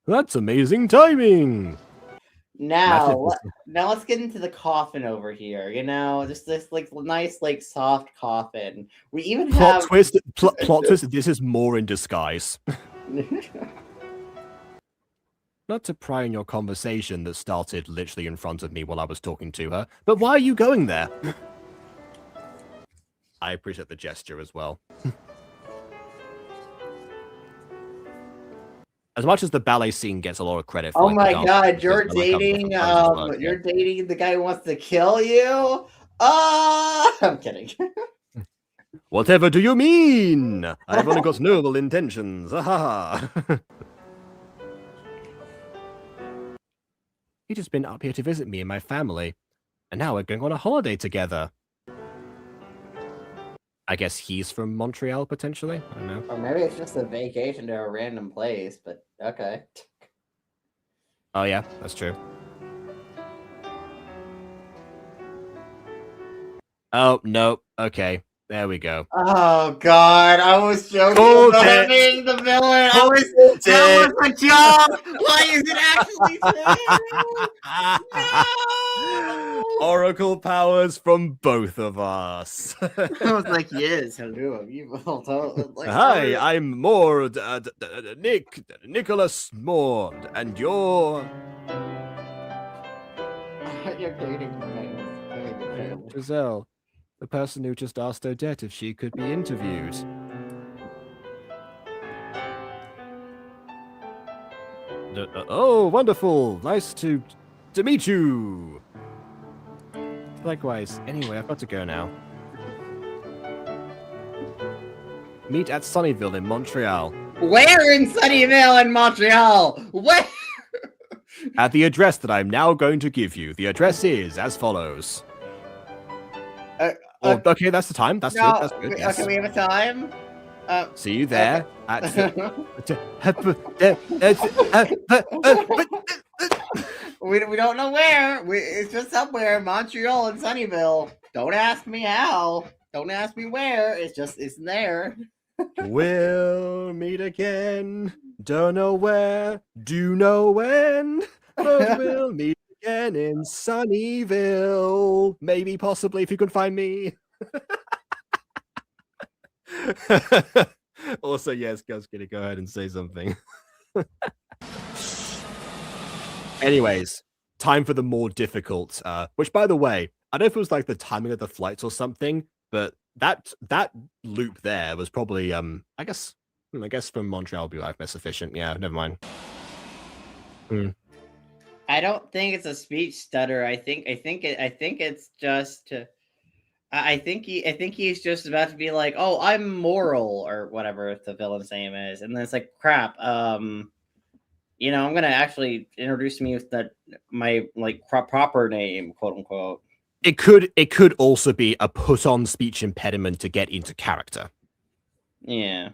That's amazing timing.
Now let's get into the coffin over here. Just this nice soft coffin. We even
plot twist. This is more in disguise. Not to pry on your conversation that started literally in front of me while I was talking to her, but why are you going there? I appreciate the gesture as well. As much as the ballet scene gets a lot of credit for,
oh my God, you're dating the guy who wants to kill you? I'm kidding.
Whatever do you mean? I've only got noble intentions. He's just been up here to visit me and my family, and now we're going on a holiday together. I guess he's from Montreal, potentially? I don't know.
Or maybe it's just a vacation to a random place, but okay.
Oh yeah, that's true. Oh, no. Okay. There we go.
Oh God, I was joking about being the villain. That was a joke. Why is it actually true? No!
Oracle powers from both of us.
I was like, yes, hello, I'm evil.
Hi, I'm Mord, Nicholas Mord, and you're
dating me.
Giselle. The person who just asked Odette if she could be interviewed. Oh, wonderful! Nice to meet you! Likewise. Anyway, I've got to go now. Meet at Sunnyvale in Montreal.
Where in Sunnyvale in Montreal? Where?
At the address that I'm now going to give you. The address is as follows. Okay, that's the time. That's good. That's good. Yes.
Okay, we have a time.
See you there.
We don't know where. It's just somewhere in Montreal and Sunnyvale. Don't ask me how. Don't ask me where. It's there.
We'll meet again. Don't know where, do know when, but we'll meet again in Sunnyvale. Maybe, possibly, if you can find me. Also, yes, Gus, gonna go ahead and say something. Anyways, time for the more difficult, which, by the way, I don't know if it was like the timing of the flights or something, but that loop there was probably, I guess from Montreal would be like sufficient. Yeah, never mind.
I don't think it's a speech stutter. I think it's just. I think he's just about to be like, "Oh, I'm moral" or whatever the villain's name is, and then it's like, "Crap, I'm gonna actually introduce me with my like proper name, quote unquote."
It could also be a put on speech impediment to get into character.
Yeah.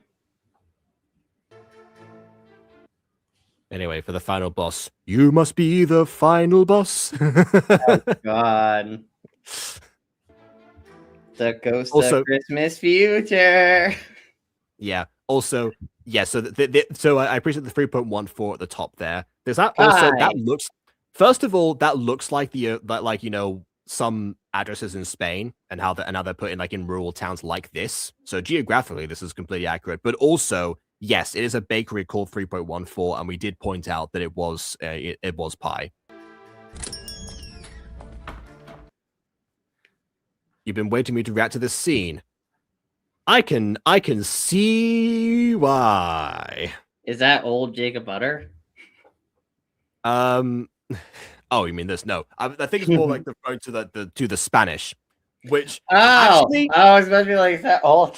Anyway, for the final boss, you must be the final boss.
Oh God. The ghost
Also,
of Christmas future.
Yeah. Also, yeah. So so I appreciate the 3.14 at the top there. There's that also that looks. First of all, that looks like like some addresses in Spain and how they're put in like in rural towns like this. So geographically, this is completely accurate. But also, yes, it is a bakery called 3.14, and we did point out that it was pie. You've been waiting for me to react to this scene. I can see why.
Is that old Jacob Butter?
Oh, you mean this? No, I think it's more like referring to the Spanish, which
actually, I was about to be like, is that old?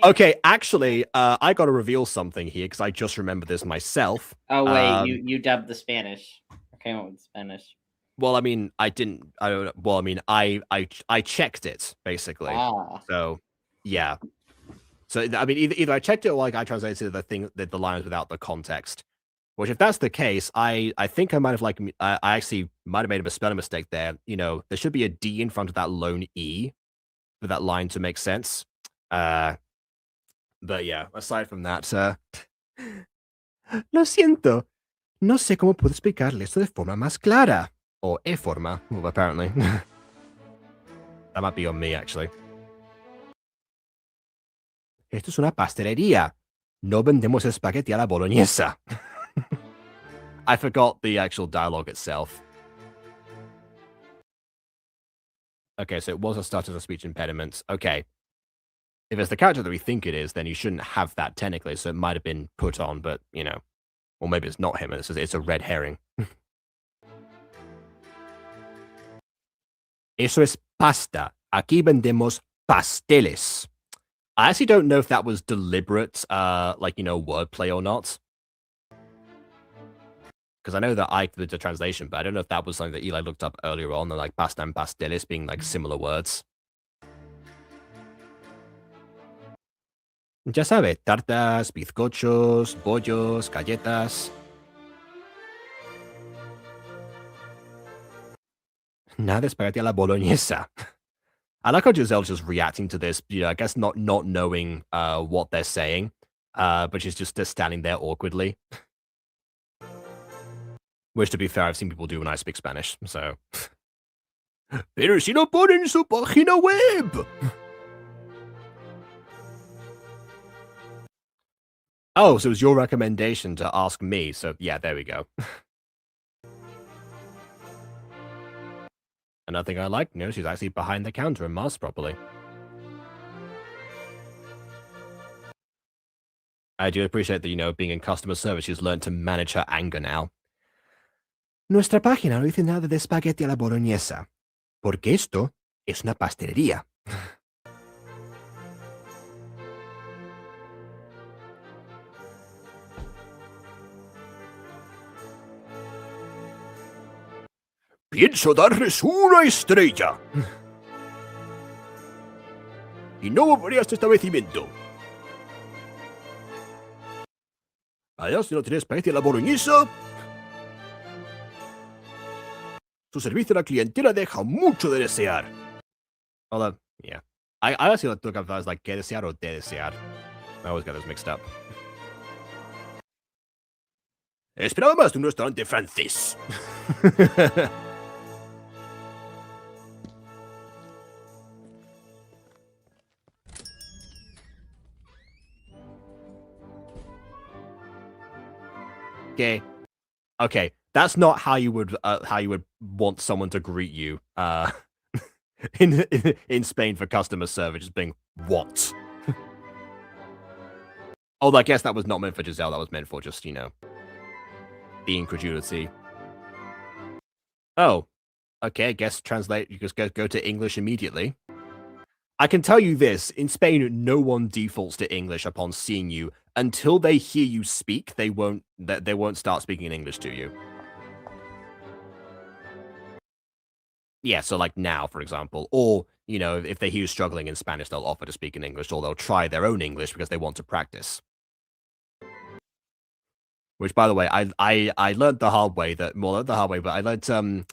Okay, actually, I got to reveal something here because I just remembered this myself.
Oh wait, you dubbed the Spanish. I came up with Spanish.
Well, I mean, I didn't. I don't. Well, I mean, I checked it basically. So, yeah. So I mean, either I checked it or like I translated the lines without the context. Which, if that's the case, I think I might have I actually might have made a spelling mistake there. There should be a D in front of that lone E for that line to make sense. But yeah, aside from that, lo siento. No sé cómo puedo explicarle esto de forma más clara. Or e forma, well, apparently. That might be on me, actually. Esto es una pastelería. No vendemos espagueti a la boloñesa. I forgot the actual dialogue itself. Okay, so it was a start as a speech impediment. Okay. If it's the character that we think it is, then you shouldn't have that technically, so it might have been put on, but, or maybe it's not him, and it's a red herring. Eso es pasta. Aquí vendemos pasteles. I actually don't know if that was deliberate, wordplay or not. Because I know that I did the translation, but I don't know if that was something that Eli looked up earlier on, like pasta and pasteles being like similar words. Ya sabe, tartas, bizcochos, bollos, galletas. Nada espagueti a la boloñesa. I like how Giselle's just reacting to this, I guess not knowing what they're saying, but she's just standing there awkwardly. Which, to be fair, I've seen people do when I speak Spanish, so. Pero si no ponen su página web! Oh, so it was your recommendation to ask me, so yeah, there we go. Another thing I like, she's actually behind the counter and masked properly. I do appreciate that, being in customer service, she's learned to manage her anger now. Nuestra página no dice nada de espagueti a la boloñesa, porque esto es una pastelería. Pienso darles una estrella. Y no volveré a este establecimiento. Allá si no tiene espagueti a la boloñesa. Su servicio a la clientela deja mucho de desear. Although, yeah. I actually look up if I was like, "Que desear" or "de desear." I always get those mixed up. Esperábamos de un restaurante francés. Okay. Okay, that's not how you would want someone to greet you, in Spain for customer service, just being, "What?" Although I guess that was not meant for Giselle, that was meant for just, the incredulity. Oh, okay, I guess translate you just go to English immediately. I can tell you this, in Spain, no one defaults to English upon seeing you. Until they hear you speak, they won't start speaking in English to you. Yeah, so like now, for example, or if they hear you struggling in Spanish, they'll offer to speak in English, or they'll try their own English because they want to practice. Which, by the way, I learned the hard way that well, not the hard way, but I learned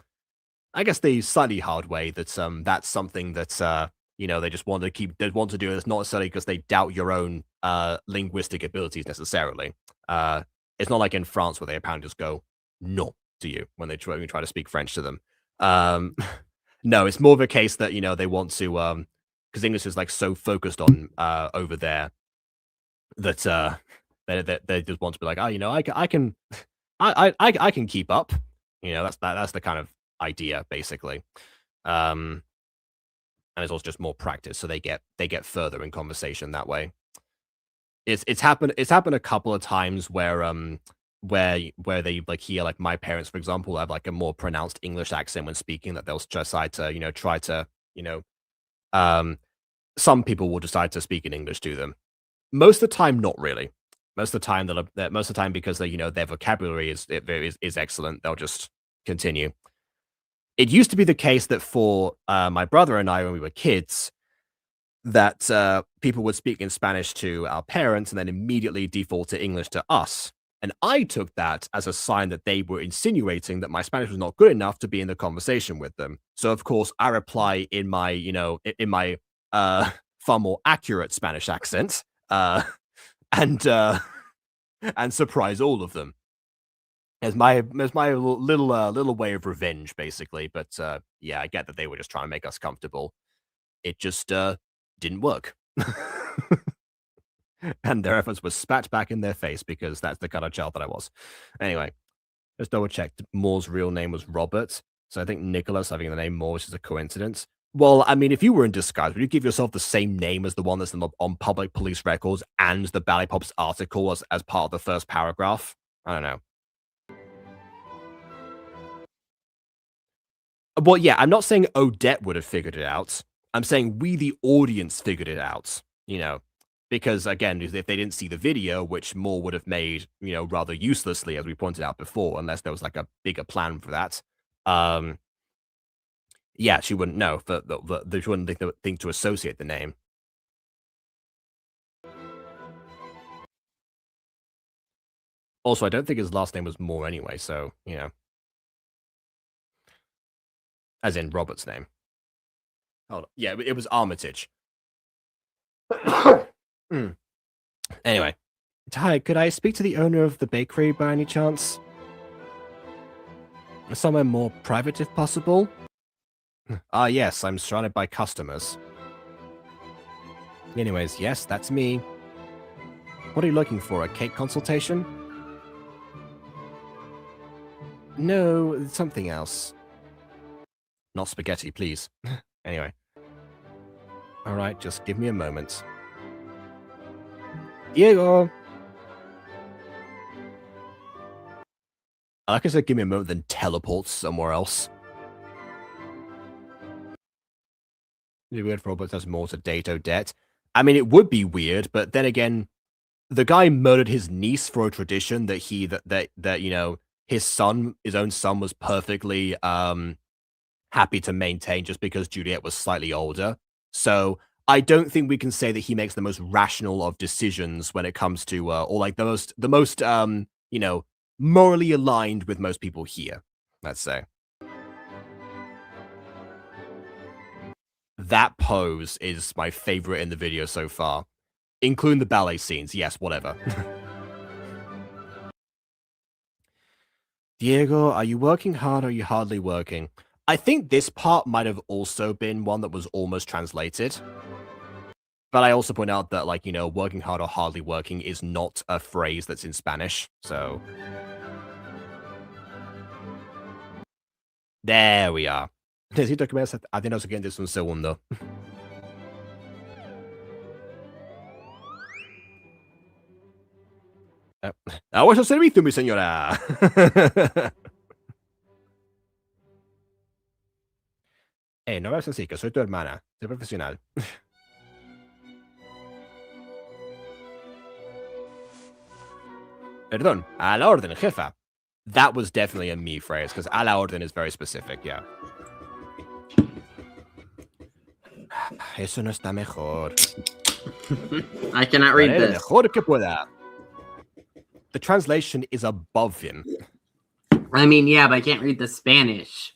I guess the slightly hard way that that's something that they just want to they want to do. It's not necessarily because they doubt your own linguistic abilities necessarily. It's not like in France where they apparently just go no to you when when you try to speak French to them. Um, no, it's more of a case that they want to because English is like so focused on over there that they just want to be like, oh, I can I can keep up. That's the kind of idea basically. Um, and it's also just more practice, so they get further in conversation that way. It's happened a couple of times where they like hear like my parents, for example, have like a more pronounced English accent when speaking that they'll decide to try to um some people will decide to speak in English to them. Most of the time, not really. Most of the time because their vocabulary is excellent. They'll just continue. It used to be the case that for my brother and I when we were kids, that people would speak in Spanish to our parents and then immediately default to English to us. And I took that as a sign that they were insinuating that my Spanish was not good enough to be in the conversation with them. So of course I reply in my, in my far more accurate Spanish accent, and and surprise all of them. As my little way of revenge, basically. But yeah, I get that they were just trying to make us comfortable. It just didn't work. And their efforts were spat back in their face because that's the kind of child that I was. Anyway, just double checked. Moore's real name was Robert. So I think Nicholas having the name Moore is just a coincidence. Well, I mean, if you were in disguise, would you give yourself the same name as the one that's on public police records and the Ballet Pops article as part of the first paragraph? I don't know. Well, yeah, I'm not saying Odette would have figured it out. I'm saying we, the audience, figured it out, because again, if they didn't see the video, which Moore would have made, rather uselessly, as we pointed out before, unless there was like a bigger plan for that. Um, yeah, she wouldn't know. She wouldn't think to associate the name. Also, I don't think his last name was Moore anyway, so as in Robert's name. Hold on. Yeah, it was Armitage. Mm. Anyway, hi, could I speak to the owner of the bakery by any chance? Somewhere more private if possible? Ah, yes, I'm surrounded by customers. Anyways, yes, that's me. What are you looking for, a cake consultation? No, it's something else. Not spaghetti, please. Anyway. Alright, just give me a moment. Diego! I like I said, give me a moment, then teleports somewhere else. It'd be weird for Robert has more to date Odette. I mean, it would be weird, but then again, the guy murdered his niece for a tradition that his own son was perfectly happy to maintain just because Juliet was slightly older. So I don't think we can say that he makes the most rational of decisions when it comes to or like the most morally aligned with most people here, let's say. that pose is my favorite in the video so far, including the ballet scenes. Yes, whatever. Diego, are you working hard or are you hardly working? I think this part might have also been one that was almost translated. But I also point out that, like, you know, working hard or hardly working is not a phrase that's in Spanish, so... There we are. Necesito que me des atenas siguientes un segundo. A vuestro servicio, mi señora. No veas así, que soy tu hermana. Soy profesional. Perdón, a la orden, jefa. That was definitely a me phrase, because a la orden is very specific, yeah. Eso no está mejor.
I cannot read this.
Mejor que pueda. The translation is above him.
I mean, yeah, but I can't read the Spanish.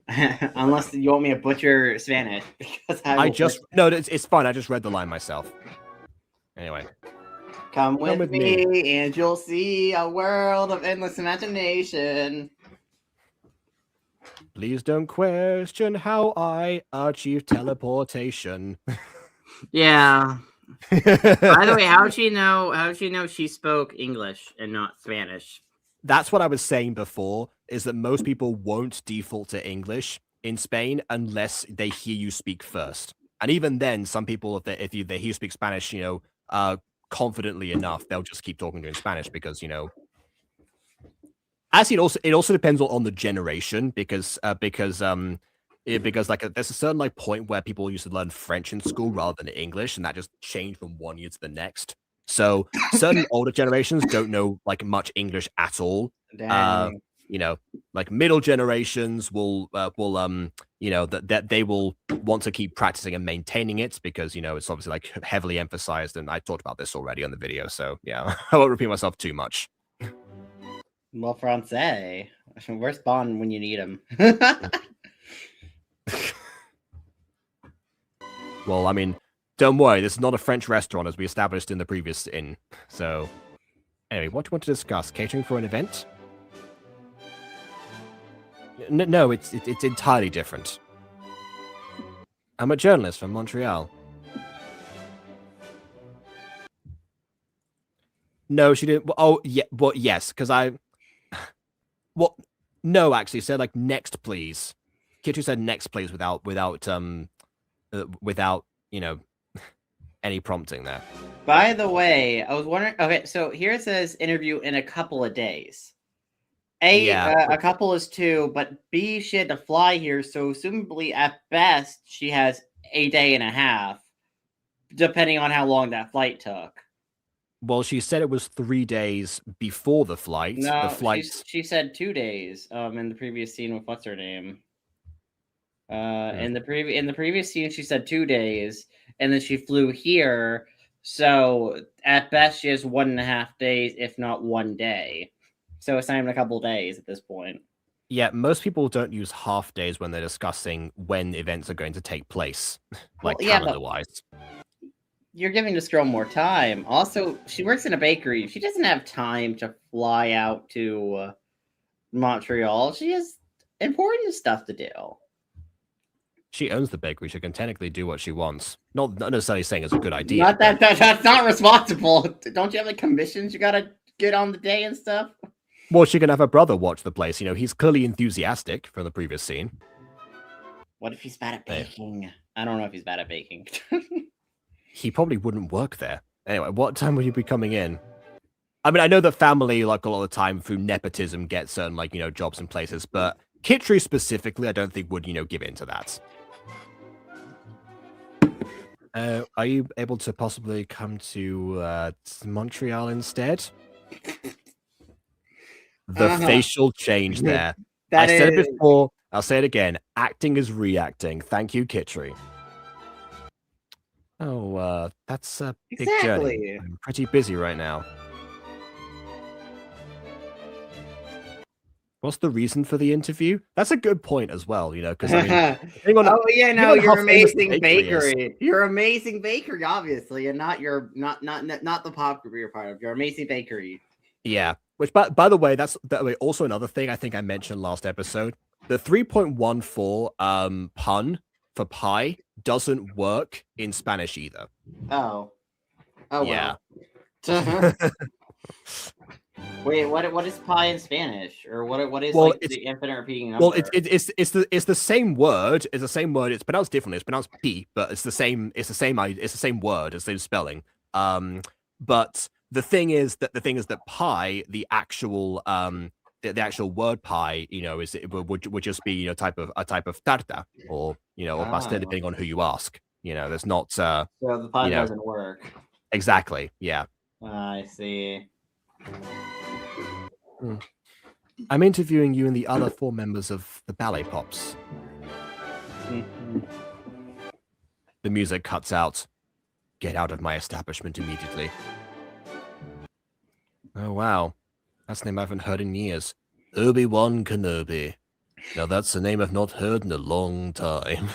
Unless you want me to butcher Spanish. Because
No, it's fine. I just read the line myself. Anyway.
Come with me and you'll see a world of endless imagination.
Please don't question how I achieve teleportation.
Yeah. By the way, how'd she know she spoke English and not Spanish?
That's what I was saying before, is that most people won't default to English in Spain unless they hear you speak first. And even then, some people, if they hear you speak Spanish, you know, confidently enough, they'll just keep talking to you in Spanish because, you know, actually it also depends on the generation because like there's a certain like point where people used to learn French in school rather than English, and that just changed from one year to the next. So certain older generations don't know like much English at all. You know, like middle generations will you know, that they will want to keep practicing and maintaining it because, you know, it's obviously like heavily emphasized, and I talked about this already on the video, so yeah, I won't repeat myself too much.
Well, Francais, where's Bond when you need him?
Well, I mean, don't worry, this is not a French restaurant as we established in the previous inn. So, anyway, what do you want to discuss? Catering for an event? No, it's entirely different. I'm a journalist from Montreal. No, she didn't. Oh, yeah. Well, yes, because I. Well, no, actually, said like next, please. Kitchu said next, please, without you know, any prompting there.
By the way, I was wondering. Okay, so here it says interview in a couple of days. A couple is 2, but B, she had to fly here, so assumably at best she has a day and a half, depending on how long that flight took.
Well, she said it was 3 days before the flight.
No,
the flight.
She said 2 days. In the previous scene with what's her name. In the previous scene, she said 2 days, and then she flew here. So at best, she has 1.5 days, if not 1 day. So it's not even a couple days at this point.
Yeah, most people don't use half days when they're discussing when events are going to take place, like calendar-wise.
You're giving this girl more time. Also, she works in a bakery. She doesn't have time to fly out to Montreal. She has important stuff to do.
She owns the bakery. She can technically do what she wants. Not necessarily saying it's a good idea.
That's not responsible. Don't you have like commissions you gotta get on the day and stuff?
Well, she can have her brother watch the place. You know, he's clearly enthusiastic from the previous scene.
What if he's bad at baking? Yeah. I don't know if he's bad at baking.
He probably wouldn't work there. Anyway, what time would you be coming in? I mean, I know that family, like a lot of the time, through nepotism, get certain, like, you know, jobs and places, but Kitri specifically, I don't think would, you know, give in to that. Are you able to possibly come to Montreal instead? The facial change there. I said it before. I'll say it again. Acting is reacting. Thank you, Kitri. Oh, that's a big journey. I'm pretty busy right now. What's the reason for the interview? That's a good point as well, because I mean,
Oh yeah, no,
depending on how
you're
famous the
amazing
bakery is.
bakery. You're amazing bakery, obviously, and not the pop group you're part of. You're amazing bakery.
Yeah. Which, by the way, that's also another thing I think I mentioned last episode. The 3.14 pun for pie doesn't work in Spanish either.
Oh. Oh
Yeah.
well. Wait, what is pie in Spanish, or what is
Well,
like the infinite repeating number?
Well, it's the same word. It's the same word. It's pronounced differently. It's pronounced p, but it's the same. It's the same. It's the same word. It's the same spelling. But the thing is that pi, the actual the actual word pie, is it would just be a type of tarta or or pastel, depending on who you ask. There's not.
So the pun doesn't work.
Exactly. Yeah.
I see.
I'm interviewing you and the other 4 members of the Ballet Pops. The music cuts out. Get out of my establishment immediately. Oh, wow. That's a name I haven't heard in years. Obi-Wan Kenobi. Now that's a name I've not heard in a long time.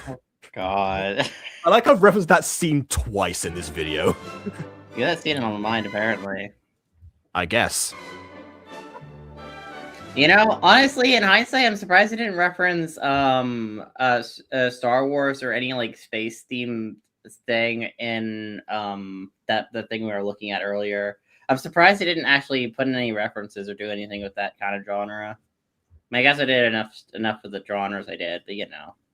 God.
I like I've referenced that scene twice in this video.
You got that scene on my mind, apparently.
I guess.
Honestly, in hindsight, I'm surprised it didn't reference Star Wars or any like space theme thing in the thing we were looking at earlier. I'm surprised it didn't actually put in any references or do anything with that kind of genre. I guess I did enough of the genres I did, but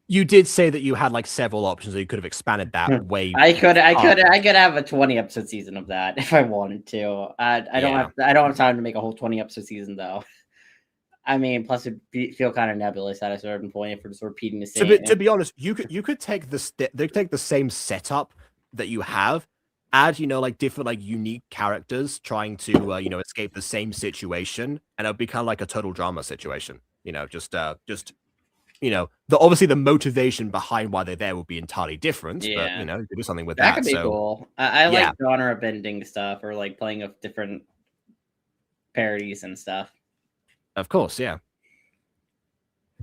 You did say that you had like several options, so you could have expanded that way.
I could have a 20 episode season of that if I wanted to. I don't have time to make a whole 20 episode season though. I mean, plus it'd feel kind of nebulous at a certain point if we're just repeating the same.
To be honest, you could take the same setup that you have, add like different like unique characters trying to escape the same situation, and it'll be kind of like a total drama situation. Obviously the motivation behind why they're there will be entirely different. But you could do something with that.
That could be cool. I like genre bending stuff or like playing with different parodies and stuff.
Of course, yeah.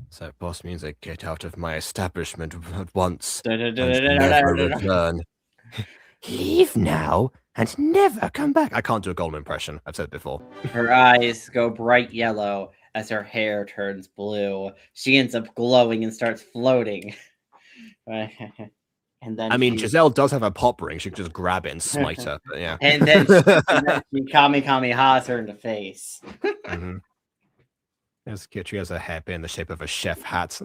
So, boss music, get out of my establishment at once and never return. Leave now and never come back. I can't do a Gollum impression. I've said it before.
Her eyes go bright yellow as her hair turns blue. She ends up glowing and starts floating. And then
Giselle does have a pop ring. She could just grab it and smite her. But yeah.
And then she Kamehameha's her in the face.
That's cute. She has a hairpin in the shape of a chef hat.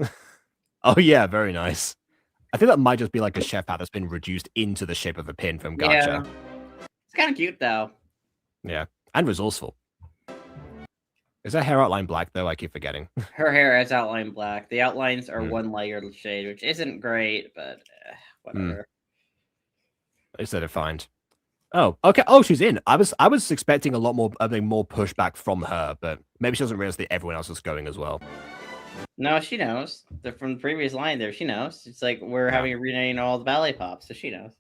Oh yeah, very nice. I think that might just be like a chef hat that's been reduced into the shape of a pin from Gacha.
Yeah. It's kind of cute though.
Yeah, and resourceful. Is her hair outline black though? I keep forgetting.
Her hair is outlined black. The outlines are one layered shade, which isn't great, but whatever.
At least they're defined. Oh, okay. Oh, she's in. I was expecting a lot more, more pushback from her, but maybe she doesn't realize that everyone else is going as well.
No, she knows. From the previous line there, she knows. It's like we're having a reunion of all the ballet pops, so she knows.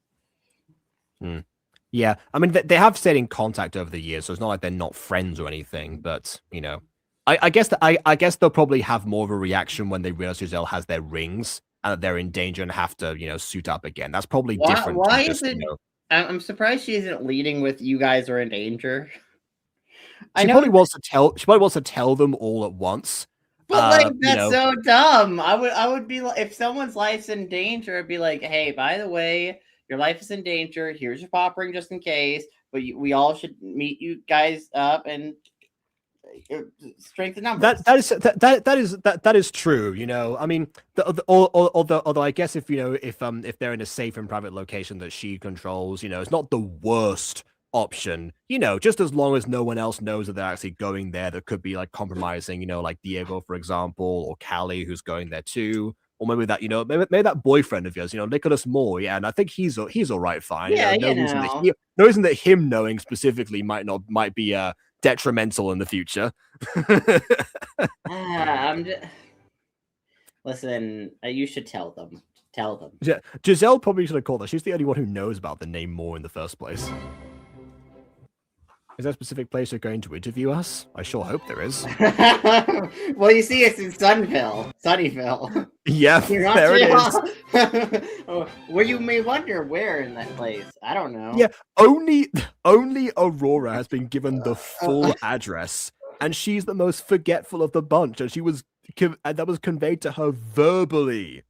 Yeah, I mean, they have stayed in contact over the years, so it's not like they're not friends or anything. But I guess they'll probably have more of a reaction when they realize Giselle has their rings and that they're in danger and have to suit up again. That's probably different.
Why is it? I'm surprised she isn't leading with "You guys are in danger."
She probably wants to tell them all at once.
But that's so dumb. I would be like, if someone's life's in danger, I'd be like, hey, by the way, your life is in danger. Here's your pop ring just in case. But we all should meet you guys up and strengthen numbers.
That is true. I mean, although I guess if they're in a safe and private location that she controls, it's not the worst option. Just as long as no one else knows that they're actually going there, that could be like compromising. Like Diego, for example, or Callie, who's going there too. Or maybe that, maybe that boyfriend of yours, Nicholas Moore, yeah, and I think he's all right, fine.
Yeah,
no reason that him knowing specifically might be detrimental in the future.
Listen, you should tell them. Tell them.
Yeah, Giselle probably should have called her. She's the only one who knows about the name Moore in the first place. Is there a specific place you're going to interview us? I sure hope there is.
Well, you see, it's in Sunnyvale.
Yeah,
You're not
there it
is. Well, you may wonder where in that place. I don't know.
Yeah, only Aurora has been given the full address, and she's the most forgetful of the bunch, and that was conveyed to her verbally.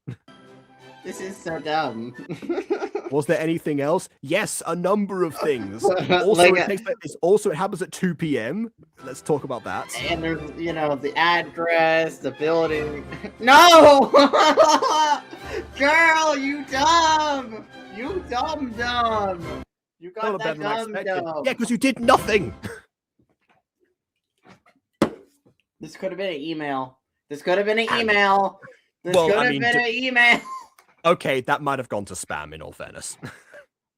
This is so dumb.
Was there anything else? Yes, a number of things. Also,
Like
it happens at 2 p.m. Let's talk about that.
And there's, the address, the building. No! Girl, you dumb! You dumb. You got that dumb.
Yeah, because you did nothing.
This could have been an email. This could have been an email.
Okay, that might have gone to spam, in all fairness.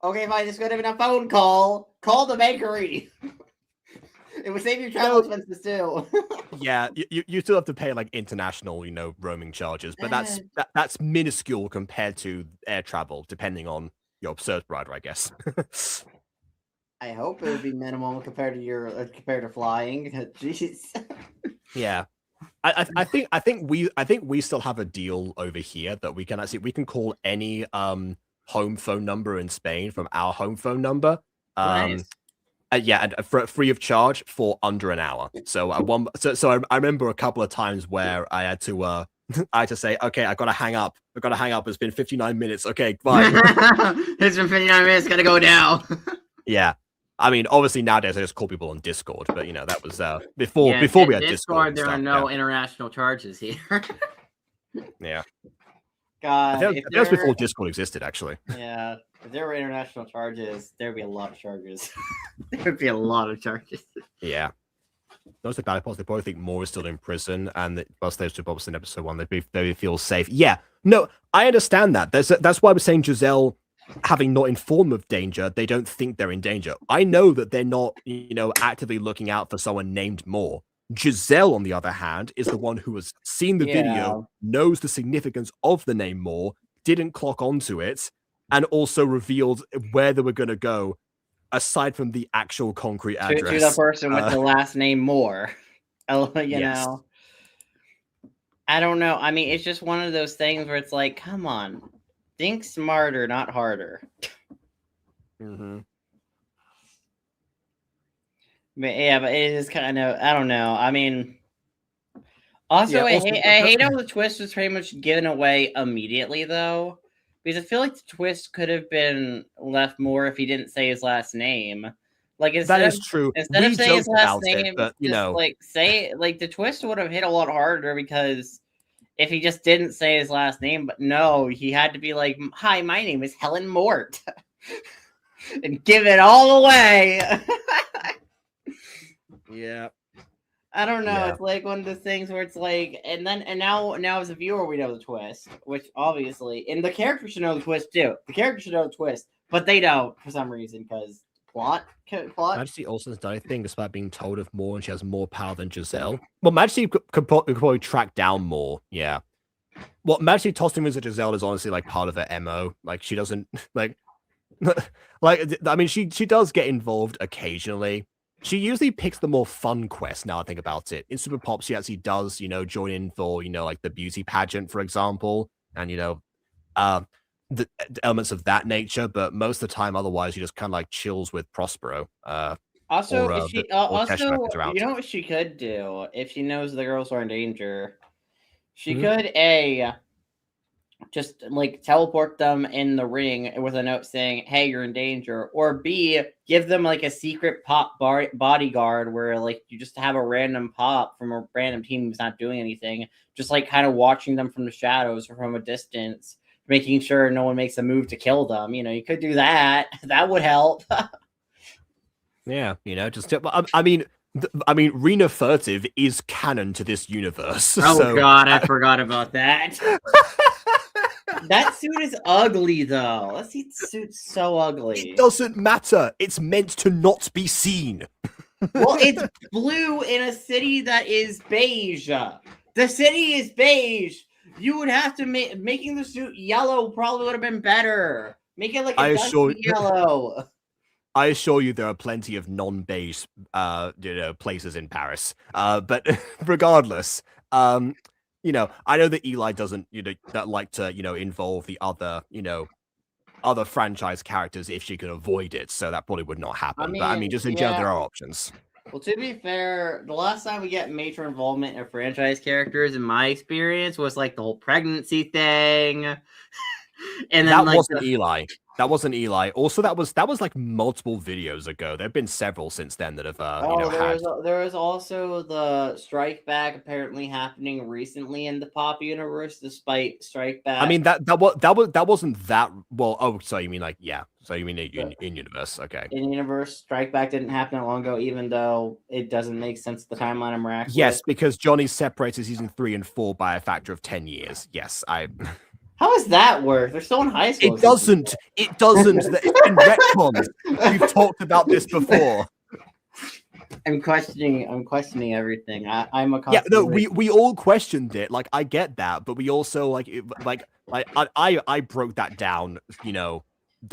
Okay, fine. This could have been a phone call. Call the bakery. It would save you travel expenses too.
Yeah, you still have to pay like international, roaming charges, but that's minuscule compared to air travel, depending on your absurd provider, I guess.
I hope it would be minimal compared to flying. Jeez.
Yeah. I think we still have a deal over here that we can call any home phone number in Spain from our home phone number.
Nice.
Yeah, and free of charge for under an hour. So I remember a couple of times where I had to say, okay, I gotta hang up. It's been 59 minutes. Okay, bye.
It's been 59 minutes. Gotta go now.
Yeah. I mean, obviously nowadays I just call people on Discord, but that was before we had Discord.
There are no international charges here.
Yeah.
God,
that was before Discord existed, actually.
Yeah, if there were international charges, there'd be a lot of charges. There'd be a lot of charges.
Yeah. Those are bad. They probably think Moore is still in prison, and that once those two Bobs in episode 1, they feel safe. Yeah. No, I understand that. That's why I was saying Giselle, having not informed of danger, they don't think they're in danger. I know that they're not, actively looking out for someone named Moore. Giselle, on the other hand, is the one who has seen the video, knows the significance of the name Moore, didn't clock onto it, and also revealed where they were going to go, aside from the actual concrete address.
To the person with the last name Moore. Yes. I don't know. I mean, it's just one of those things where it's like, come on. Think smarter, not harder.
Mm-hmm.
But it is kind of, I don't know. I mean, also, I hate how the twist was pretty much given away immediately, though. Because I feel like the twist could have been left more if he didn't say his last name. Like,
that is true.
Instead of saying his last name, but, the twist would have hit a lot harder because if he just didn't say his last name, but no, he had to be like, hi, my name is Helen Mort. And give it all away.
Yeah.
I don't know. Yeah. It's like one of those things where it's like, and now as a viewer, we know the twist, which obviously, and the character should know the twist too. The character should know the twist, but they don't for some reason because plot.
Majesty also has done a thing despite being told of more, and she has more power than Giselle. Well, Majesty could probably track down more. Yeah. Well, Majesty tossing with Giselle is honestly like part of her MO. Like she doesn't like, I mean, she does get involved occasionally. She usually picks the more fun quests. Now I think about it, in Super Pop, she actually does, join in for, like the beauty pageant, for example, and the elements of that nature. But most of the time, otherwise, she just kind of like chills with Prospero.
Also, you know what she could do if she knows the girls are in danger? She could just like teleport them in the ring with a note saying, hey, you're in danger, or B, give them like a secret pop bodyguard where like you just have a random pop from a random team who's not doing anything, just like kind of watching them from the shadows or from a distance, making sure no one makes a move to kill them. You could do that. That would help.
Yeah, I mean, Rena Furtive is canon to this universe.
Oh God, I forgot about that. That suit is ugly, though. That suit's so ugly.
It doesn't matter. It's meant to not be seen.
Well, it's blue in a city that is beige. The city is beige. You would have to making the suit yellow probably would have been better. Make it like a dusty yellow.
I assure you, there are plenty of non-beige, places in Paris. But regardless, I know that Eli doesn't, that like to, involve the other, other franchise characters if she can avoid it. So that probably would not happen. But I mean, just in general,
yeah.
there are options.
Well, to be fair, the last time we get major involvement in franchise characters, in my experience, was like the whole pregnancy thing, and then
That
like
wasn't Eli. That wasn't Eli. Also, that was like multiple videos ago. There have been several since then that have, had.
There was also the Strike Back apparently happening recently in the pop universe, despite Strike Back.
I mean that wasn't that well. Oh, so you mean like yeah? So you mean in universe? Okay.
In universe, Strike Back didn't happen that long ago, even though it doesn't make sense the timeline I'm racked
Yes,
with.
because Johnny separated season 3 and 4 by a factor of 10 years. Yes, I.
How does that work? They're still in high school.
It doesn't. It doesn't. It's been retconned. We've talked about this before.
I'm questioning everything. I'm a
Yeah. No, we all questioned it. Like I get that, but we also I broke that down.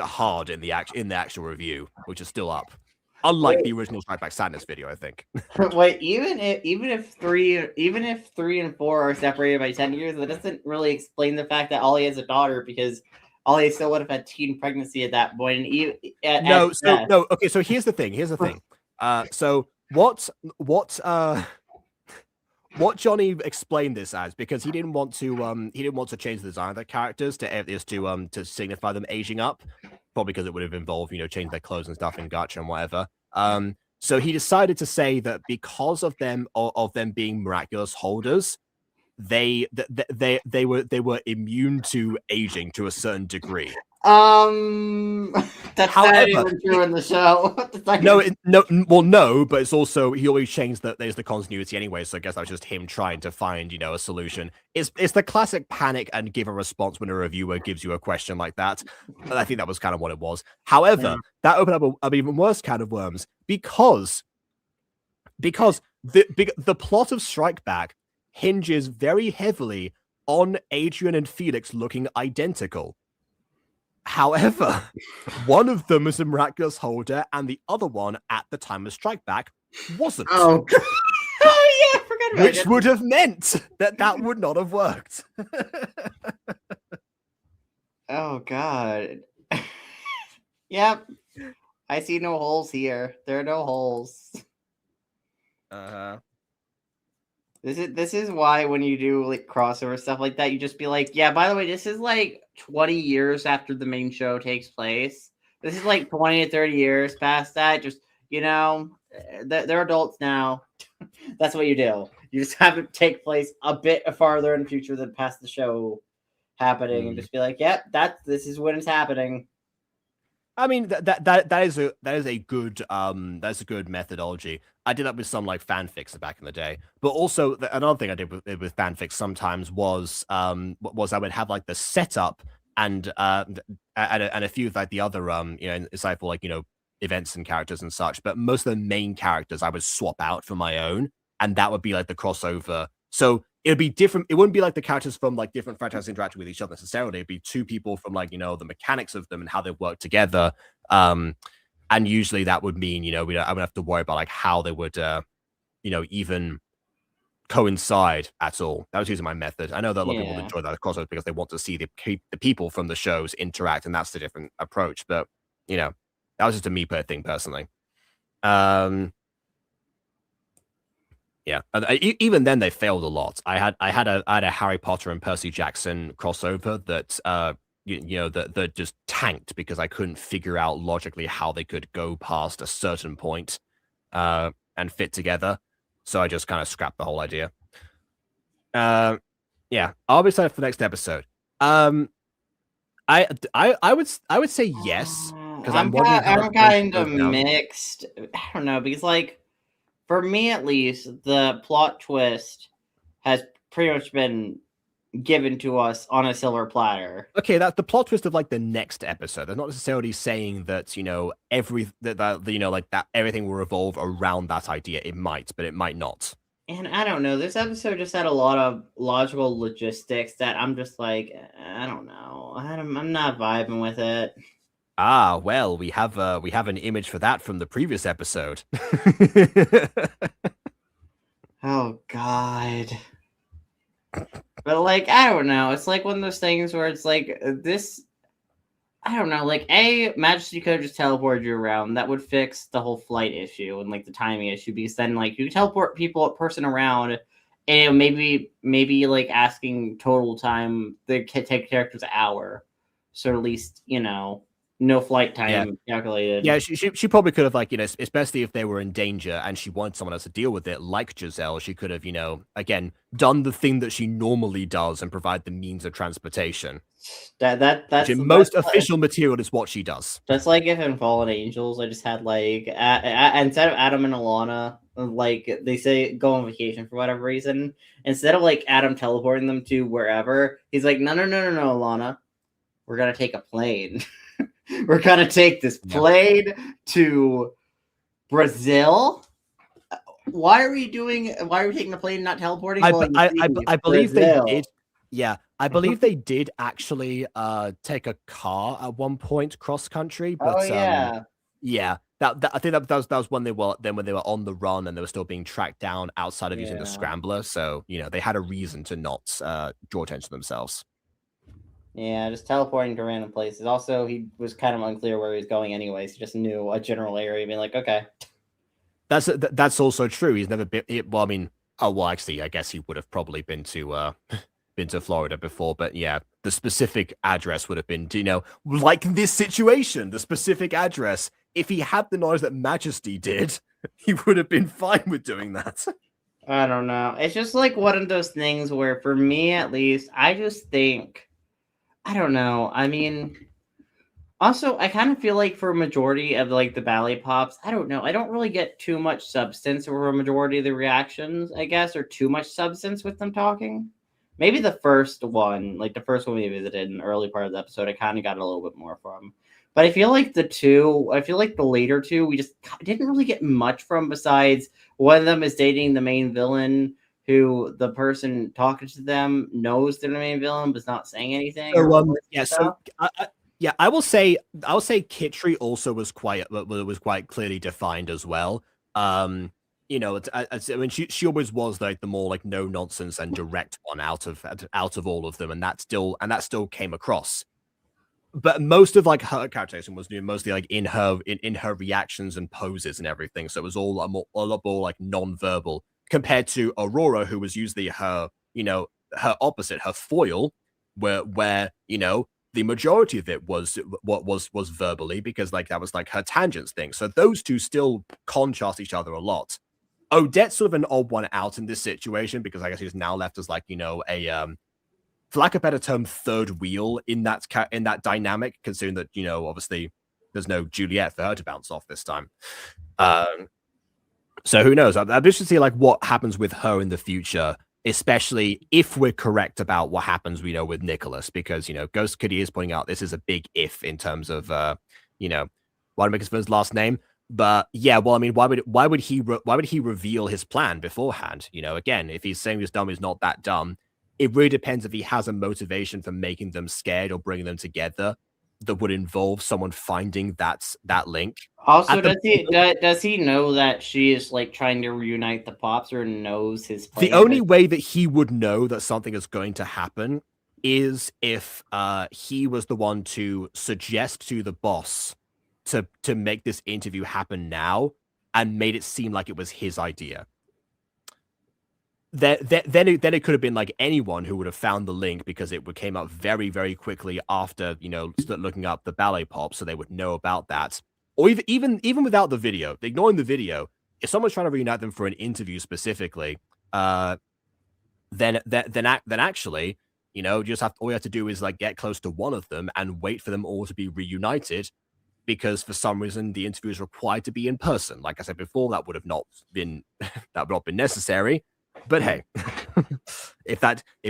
Hard in the actual review, which is still up. Unlike the original Strike Back Sadness video, I think.
Wait, even if three and four are separated by 10 years, that doesn't really explain the fact that Ollie has a daughter, because Ollie still would have had teen pregnancy at that point. And
no. Okay. So here's the thing. So what Johnny explained this as, because he didn't want to change the design of the characters to signify them aging up, probably because it would have involved changing their clothes and stuff in Gacha and whatever. So he decided to say that because of them being miraculous holders, they were immune to aging to a certain degree.
That's not even true in the show.
No, but it's also he always changed that there's the continuity anyway, so I guess that was just him trying to find a solution. It's the classic panic and give a response when a reviewer gives you a question like that. And I think that was kind of what it was. However, that opened up an even worse can of worms, because the plot of Strike Back hinges very heavily on Adrian and Felix looking identical. However, one of them is a miraculous holder, and the other one, at the time of Strike Back, wasn't.
Oh, yeah, I forgot about
Which would have meant that would not have worked.
Oh, God. Yep. I see no holes here. There are no holes. This is why when you do like crossover stuff like that, you just be like, yeah, by the way, this is like 20 years after the main show takes place. This is like 20 to 30 years past that. Just, they're adults now. That's what you do. You just have it take place a bit farther in the future than past the show happening, and just be like, yep, this is when it's happening.
I mean, that is a good methodology. I did that with some like fanfics back in the day, but also another thing I did with fanfics sometimes was I would have like the setup and a few of like the other insightful like events and characters and such, but most of the main characters I would swap out for my own, and that would be like the crossover. So it'd be different. It wouldn't be like the characters from like different franchises interacting with each other necessarily. It'd be two people from like the mechanics of them and how they work together. And usually that would mean I wouldn't have to worry about like how they would even coincide at all. That was using my method. I know that a lot of people enjoy that crossover because they want to see the people from the shows interact, and that's the different approach. But that was just a me thing personally. Yeah, even then they failed a lot. I had a Harry Potter and Percy Jackson crossover that that just tanked because I couldn't figure out logically how they could go past a certain point and fit together. So I just kind of scrapped the whole idea. Yeah, I'll be excited for the next episode. I would say yes, because
I'm kind of mixed. I don't know, because like, for me at least, the plot twist has pretty much been given to us on a silver platter.
Okay, that's the plot twist of like the next episode. They're not necessarily saying that that everything will revolve around that idea. It might, but it might not.
And I don't know. This episode just had a lot of logical logistics that I'm just like, I don't know. I'm not vibing with it.
Ah, well, we have an image for that from the previous episode.
Oh God. But like, I don't know. It's like one of those things where it's like this. I don't know. Like, Majesty could have just teleported you around. That would fix the whole flight issue and like the timing issue. Because then, like, you teleport a person around, and maybe like asking total time the take characters an hour, so at least no flight
Yeah.
time calculated.
Yeah, she probably could have, like, especially if they were in danger and she wanted someone else to deal with it, like Giselle, she could have, again, done the thing that she normally does and provide the means of transportation. Which
That's
in most official material is what she does.
That's like if in Fallen Angels, I just had like instead of Adam and Alana, like they say go on vacation for whatever reason, instead of like Adam teleporting them to wherever, he's like, no, Alana, we're gonna take a plane. We're gonna take this plane to Brazil. Why are we taking the plane and not teleporting?
I believe they did. Yeah, I believe they did actually take a car at one point cross country, but
Oh yeah.
yeah, I think that was when they were on the run and they were still being tracked down outside of using the scrambler. So they had a reason to not draw attention to themselves.
Yeah, just teleporting to random places. Also, he was kind of unclear where he was going anyways. He just knew a general area, being like, okay.
That's also true. He's never been. Well, I mean, actually, I guess he would have probably been to Florida before, but yeah, the specific address would have been, like this situation, the specific address. If he had the knowledge that Majesty did, he would have been fine with doing that.
I don't know. It's just like one of those things where, for me at least, I just think, I don't know. I mean, also, I kind of feel like for a majority of like the ballet pops, I don't know. I don't really get too much substance over a majority of the reactions, I guess, or too much substance with them talking. Maybe the first one, like the first one we visited in the early part of the episode, I kind of got a little bit more from. But I feel like the later two, we just didn't really get much from, besides one of them is dating the main villain, who the person talking to them knows they're the main villain, but's not saying anything.
I will say Kitri also was quite clearly defined as well. I mean, she always was like the more like no nonsense and direct one out of all of them, and that still came across. But most of like her characterization was mostly like in her reactions and poses and everything. So it was all a lot more like non-verbal compared to Aurora, who was usually her opposite, her foil, where the majority of it was verbally, because like that was like her tangents thing. So those two still contrast each other a lot. Odette's sort of an odd one out in this situation because I guess he's now left as like a for lack of a better term, third wheel in that dynamic, considering that obviously there's no Juliet for her to bounce off this time. So who knows? I'm interested to see like what happens with her in the future, especially if we're correct about what happens with Nicholas, because Ghost Kitty is pointing out this is a big if in terms of why to make his last name. But yeah, well, I mean, why would he reveal his plan beforehand? Again, if he's saying this dumb is not that dumb, it really depends if he has a motivation for making them scared or bringing them together that would involve someone finding that link.
Also, does he know that she is like trying to reunite the pops, or knows his plan?
The only way that he would know that something is going to happen is if he was the one to suggest to the boss to make this interview happen now and made it seem like it was his idea. Then it could have been like anyone who would have found the link, because it came up very, very quickly after looking up the ballet pop, so they would know about that. Or even without the video, ignoring the video, if someone's trying to reunite them for an interview specifically, then actually, just all you have to do is like get close to one of them and wait for them all to be reunited, because for some reason the interview is required to be in person. Like I said before, that would not been necessary. But hey, if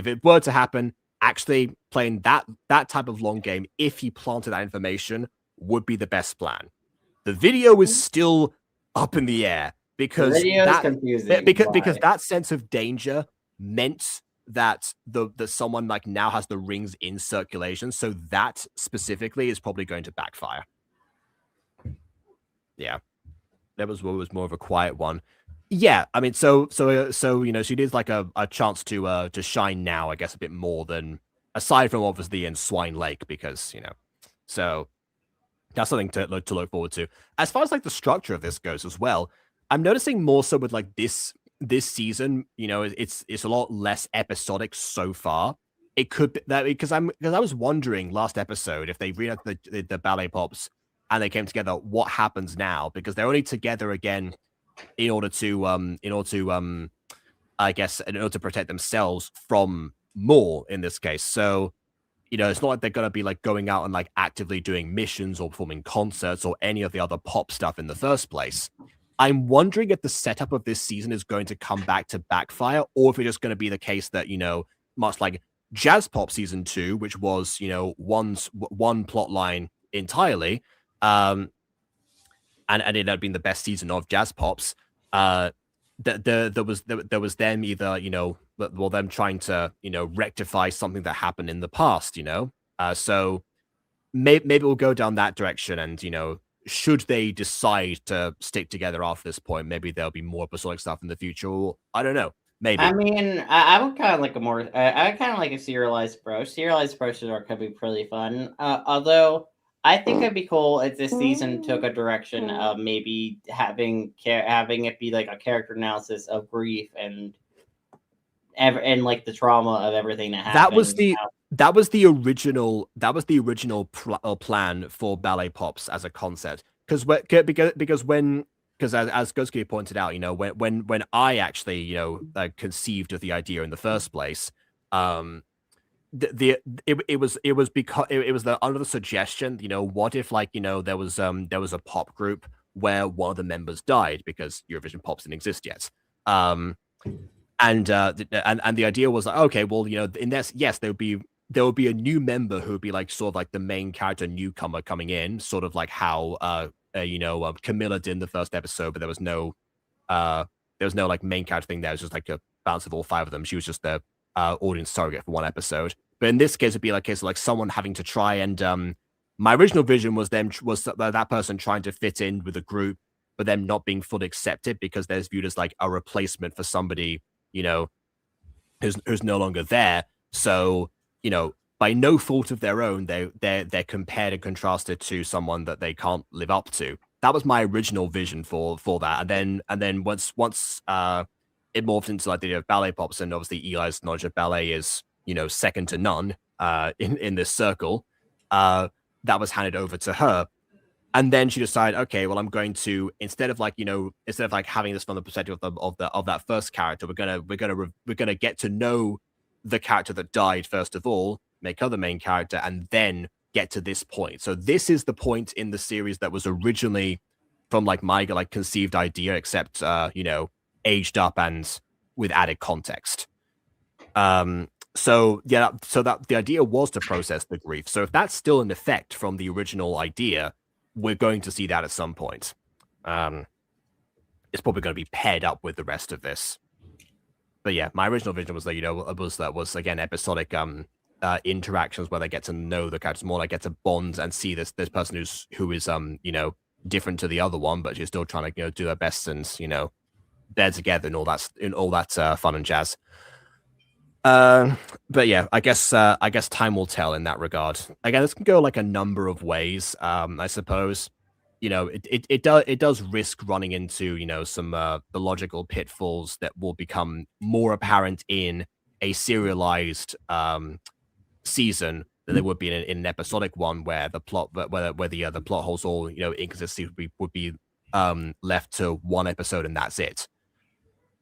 it were to happen, actually playing that type of long game, if he planted that information, would be the best plan. The video is still up in the air because that sense of danger meant that that someone like now has the rings in circulation. So that specifically is probably going to backfire. Yeah, that was more of a quiet one. Yeah, I mean, so she needs like a chance to shine now, I guess, a bit more than aside from obviously in Swine Lake, because so that's something to look forward to. As far as like the structure of this goes as well, I'm noticing more so with like this season. It's a lot less episodic so far. It could be that because I was wondering last episode if they read the ballet pops and they came together, what happens now? Because they're only together again in order to I guess in order to protect themselves from more in this case. So it's not like they're gonna be like going out and like actively doing missions or performing concerts or any of the other pop stuff in the first place. I'm wondering if the setup of this season is going to come back to backfire, or if it's just going to be the case that much like Jazz Pop season 2, which was one plot line entirely, and it had been the best season of Jazz Pops. There was them either them trying to rectify something that happened in the past. So maybe we'll go down that direction, and should they decide to stick together after this point, maybe there'll be more episodic stuff in the future. Or I don't know. Maybe.
I mean, I would kind of like a more. I would kind of like a serialized approach. Serialized approaches are could be pretty fun. Although I think it'd be cool if this season took a direction of maybe having it be like a character analysis of grief and like the trauma of everything that happened.
That was the original plan for Ballet Pops as a concept. Because as Gosuke pointed out, when I actually conceived of the idea in the first place, it was because it was under the suggestion, what if there was a pop group where one of the members died because Eurovision Pops didn't exist yet. And the idea was like, okay, well, in this, yes, there would be a new member who would be like sort of like the main character newcomer coming in, sort of like how Camilla did in the first episode, but there was no like main character thing there. It was just like a balance of all 5 of them. She was just the audience surrogate for one episode. But in this case, it'd be like a case of like someone having to try and my original vision was that person trying to fit in with a group, but them not being fully accepted because they're viewed as like a replacement for somebody who's no longer there. So by no fault of their own, they're compared and contrasted to someone that they can't live up to. That was my original vision for that. And then once it morphed into like the idea of Ballet Pops, and obviously Eli's knowledge of ballet is second to none in this circle. That was handed over to her. And then she decided, okay, well, I'm going to instead of having this from the perspective of that first character, we're gonna get to know the character that died first of all, make her the main character, and then get to this point. So this is the point in the series that was originally from like my like conceived idea, except aged up and with added context. So that the idea was to process the grief. So if that's still an effect from the original idea, we're going to see that at some point. It's probably going to be paired up with the rest of this. But yeah, my original vision was that was again episodic interactions where they get to know the characters more, like get to bond and see this person who is different to the other one, but she's still trying to do their best and bear together and all that fun and jazz. But yeah, I guess time will tell in that regard. Again, this can go like a number of ways. I suppose, it does risk running into, some the logical pitfalls that will become more apparent in a serialized season than they would be in an episodic one, where the plot the plot holes all inconsistency would be left to one episode and that's it.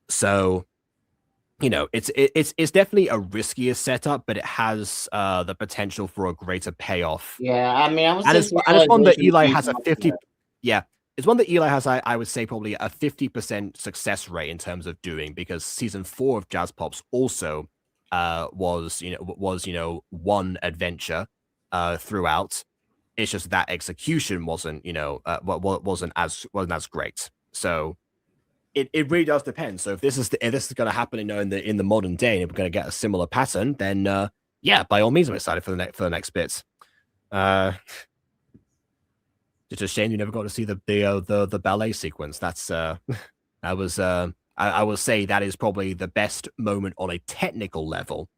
So it's definitely a riskier setup, but it has the potential for a greater payoff.
Yeah, I mean,
it's one that Eli has a 50. Yeah, it's one that Eli has. I would say probably a 50% success rate in terms of doing, because season 4 of Jazz Pops also was one adventure throughout. It's just that execution wasn't as great. So it really does depend. So if this is going to happen, in the modern day, and we're going to get a similar pattern, then yeah, by all means, I'm excited for the next bits. It's a shame you never got to see the ballet sequence. That's that was I will say that is probably the best moment on a technical level.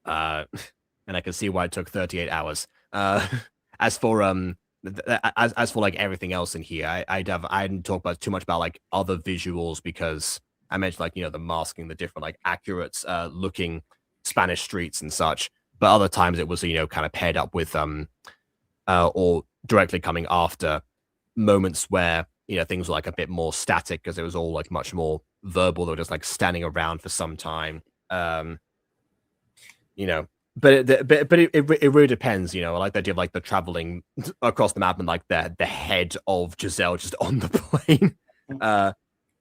Uh, and I can see why it took 38 hours. As for as for like everything else in here, I didn't talk about too much about like other visuals because I mentioned like the masking, the different like accurate looking Spanish streets and such. But other times it was kind of paired up with or directly coming after moments where things were like a bit more static because it was all like much more verbal. They were just like standing around for some time. You know, but it really depends. I like the idea of like the traveling across the map and like the head of Giselle just on the plane. The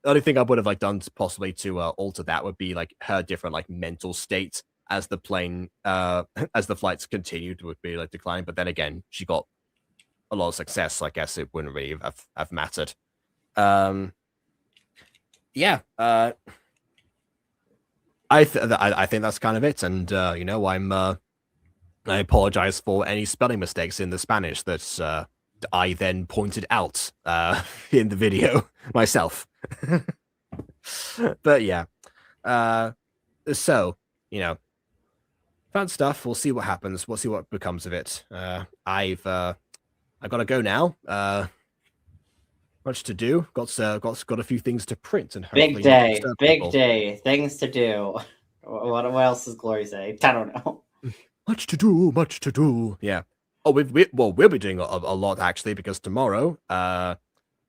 only thing I would have like done possibly to alter that would be like her different like mental state as the plane as the flights continued would be like declining. But then again, she got a lot of success, so I guess it wouldn't really have mattered. Yeah. I think that's kind of it, and I apologize for any spelling mistakes in the Spanish that I then pointed out in the video myself. But yeah, so fun stuff. We'll see what happens. We'll see what becomes of it. I gotta go now. Much to do. Got a few things to print and
big day. Things to do. What else does Glory say? I don't know.
Much to do. Yeah. Oh, we'll be doing a lot actually because tomorrow,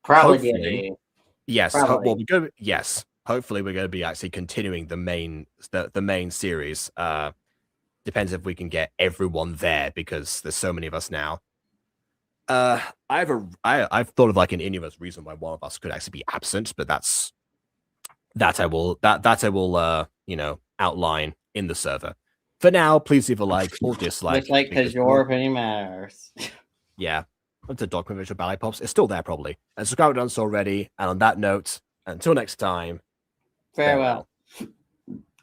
probably
yes.
Probably.
Yes. Hopefully, we're going to be actually continuing the main series. Depends if we can get everyone there because there's so many of us now. I've thought of like an innumerous reason why one of us could actually be absent, but that I will outline in the server. For now, please leave a like or dislike.
Looks like because your opinion matters.
Yeah. It's a document visual ballet pops. It's still there probably. And subscribe if you haven't done so already. And on that note, until next time,
Farewell.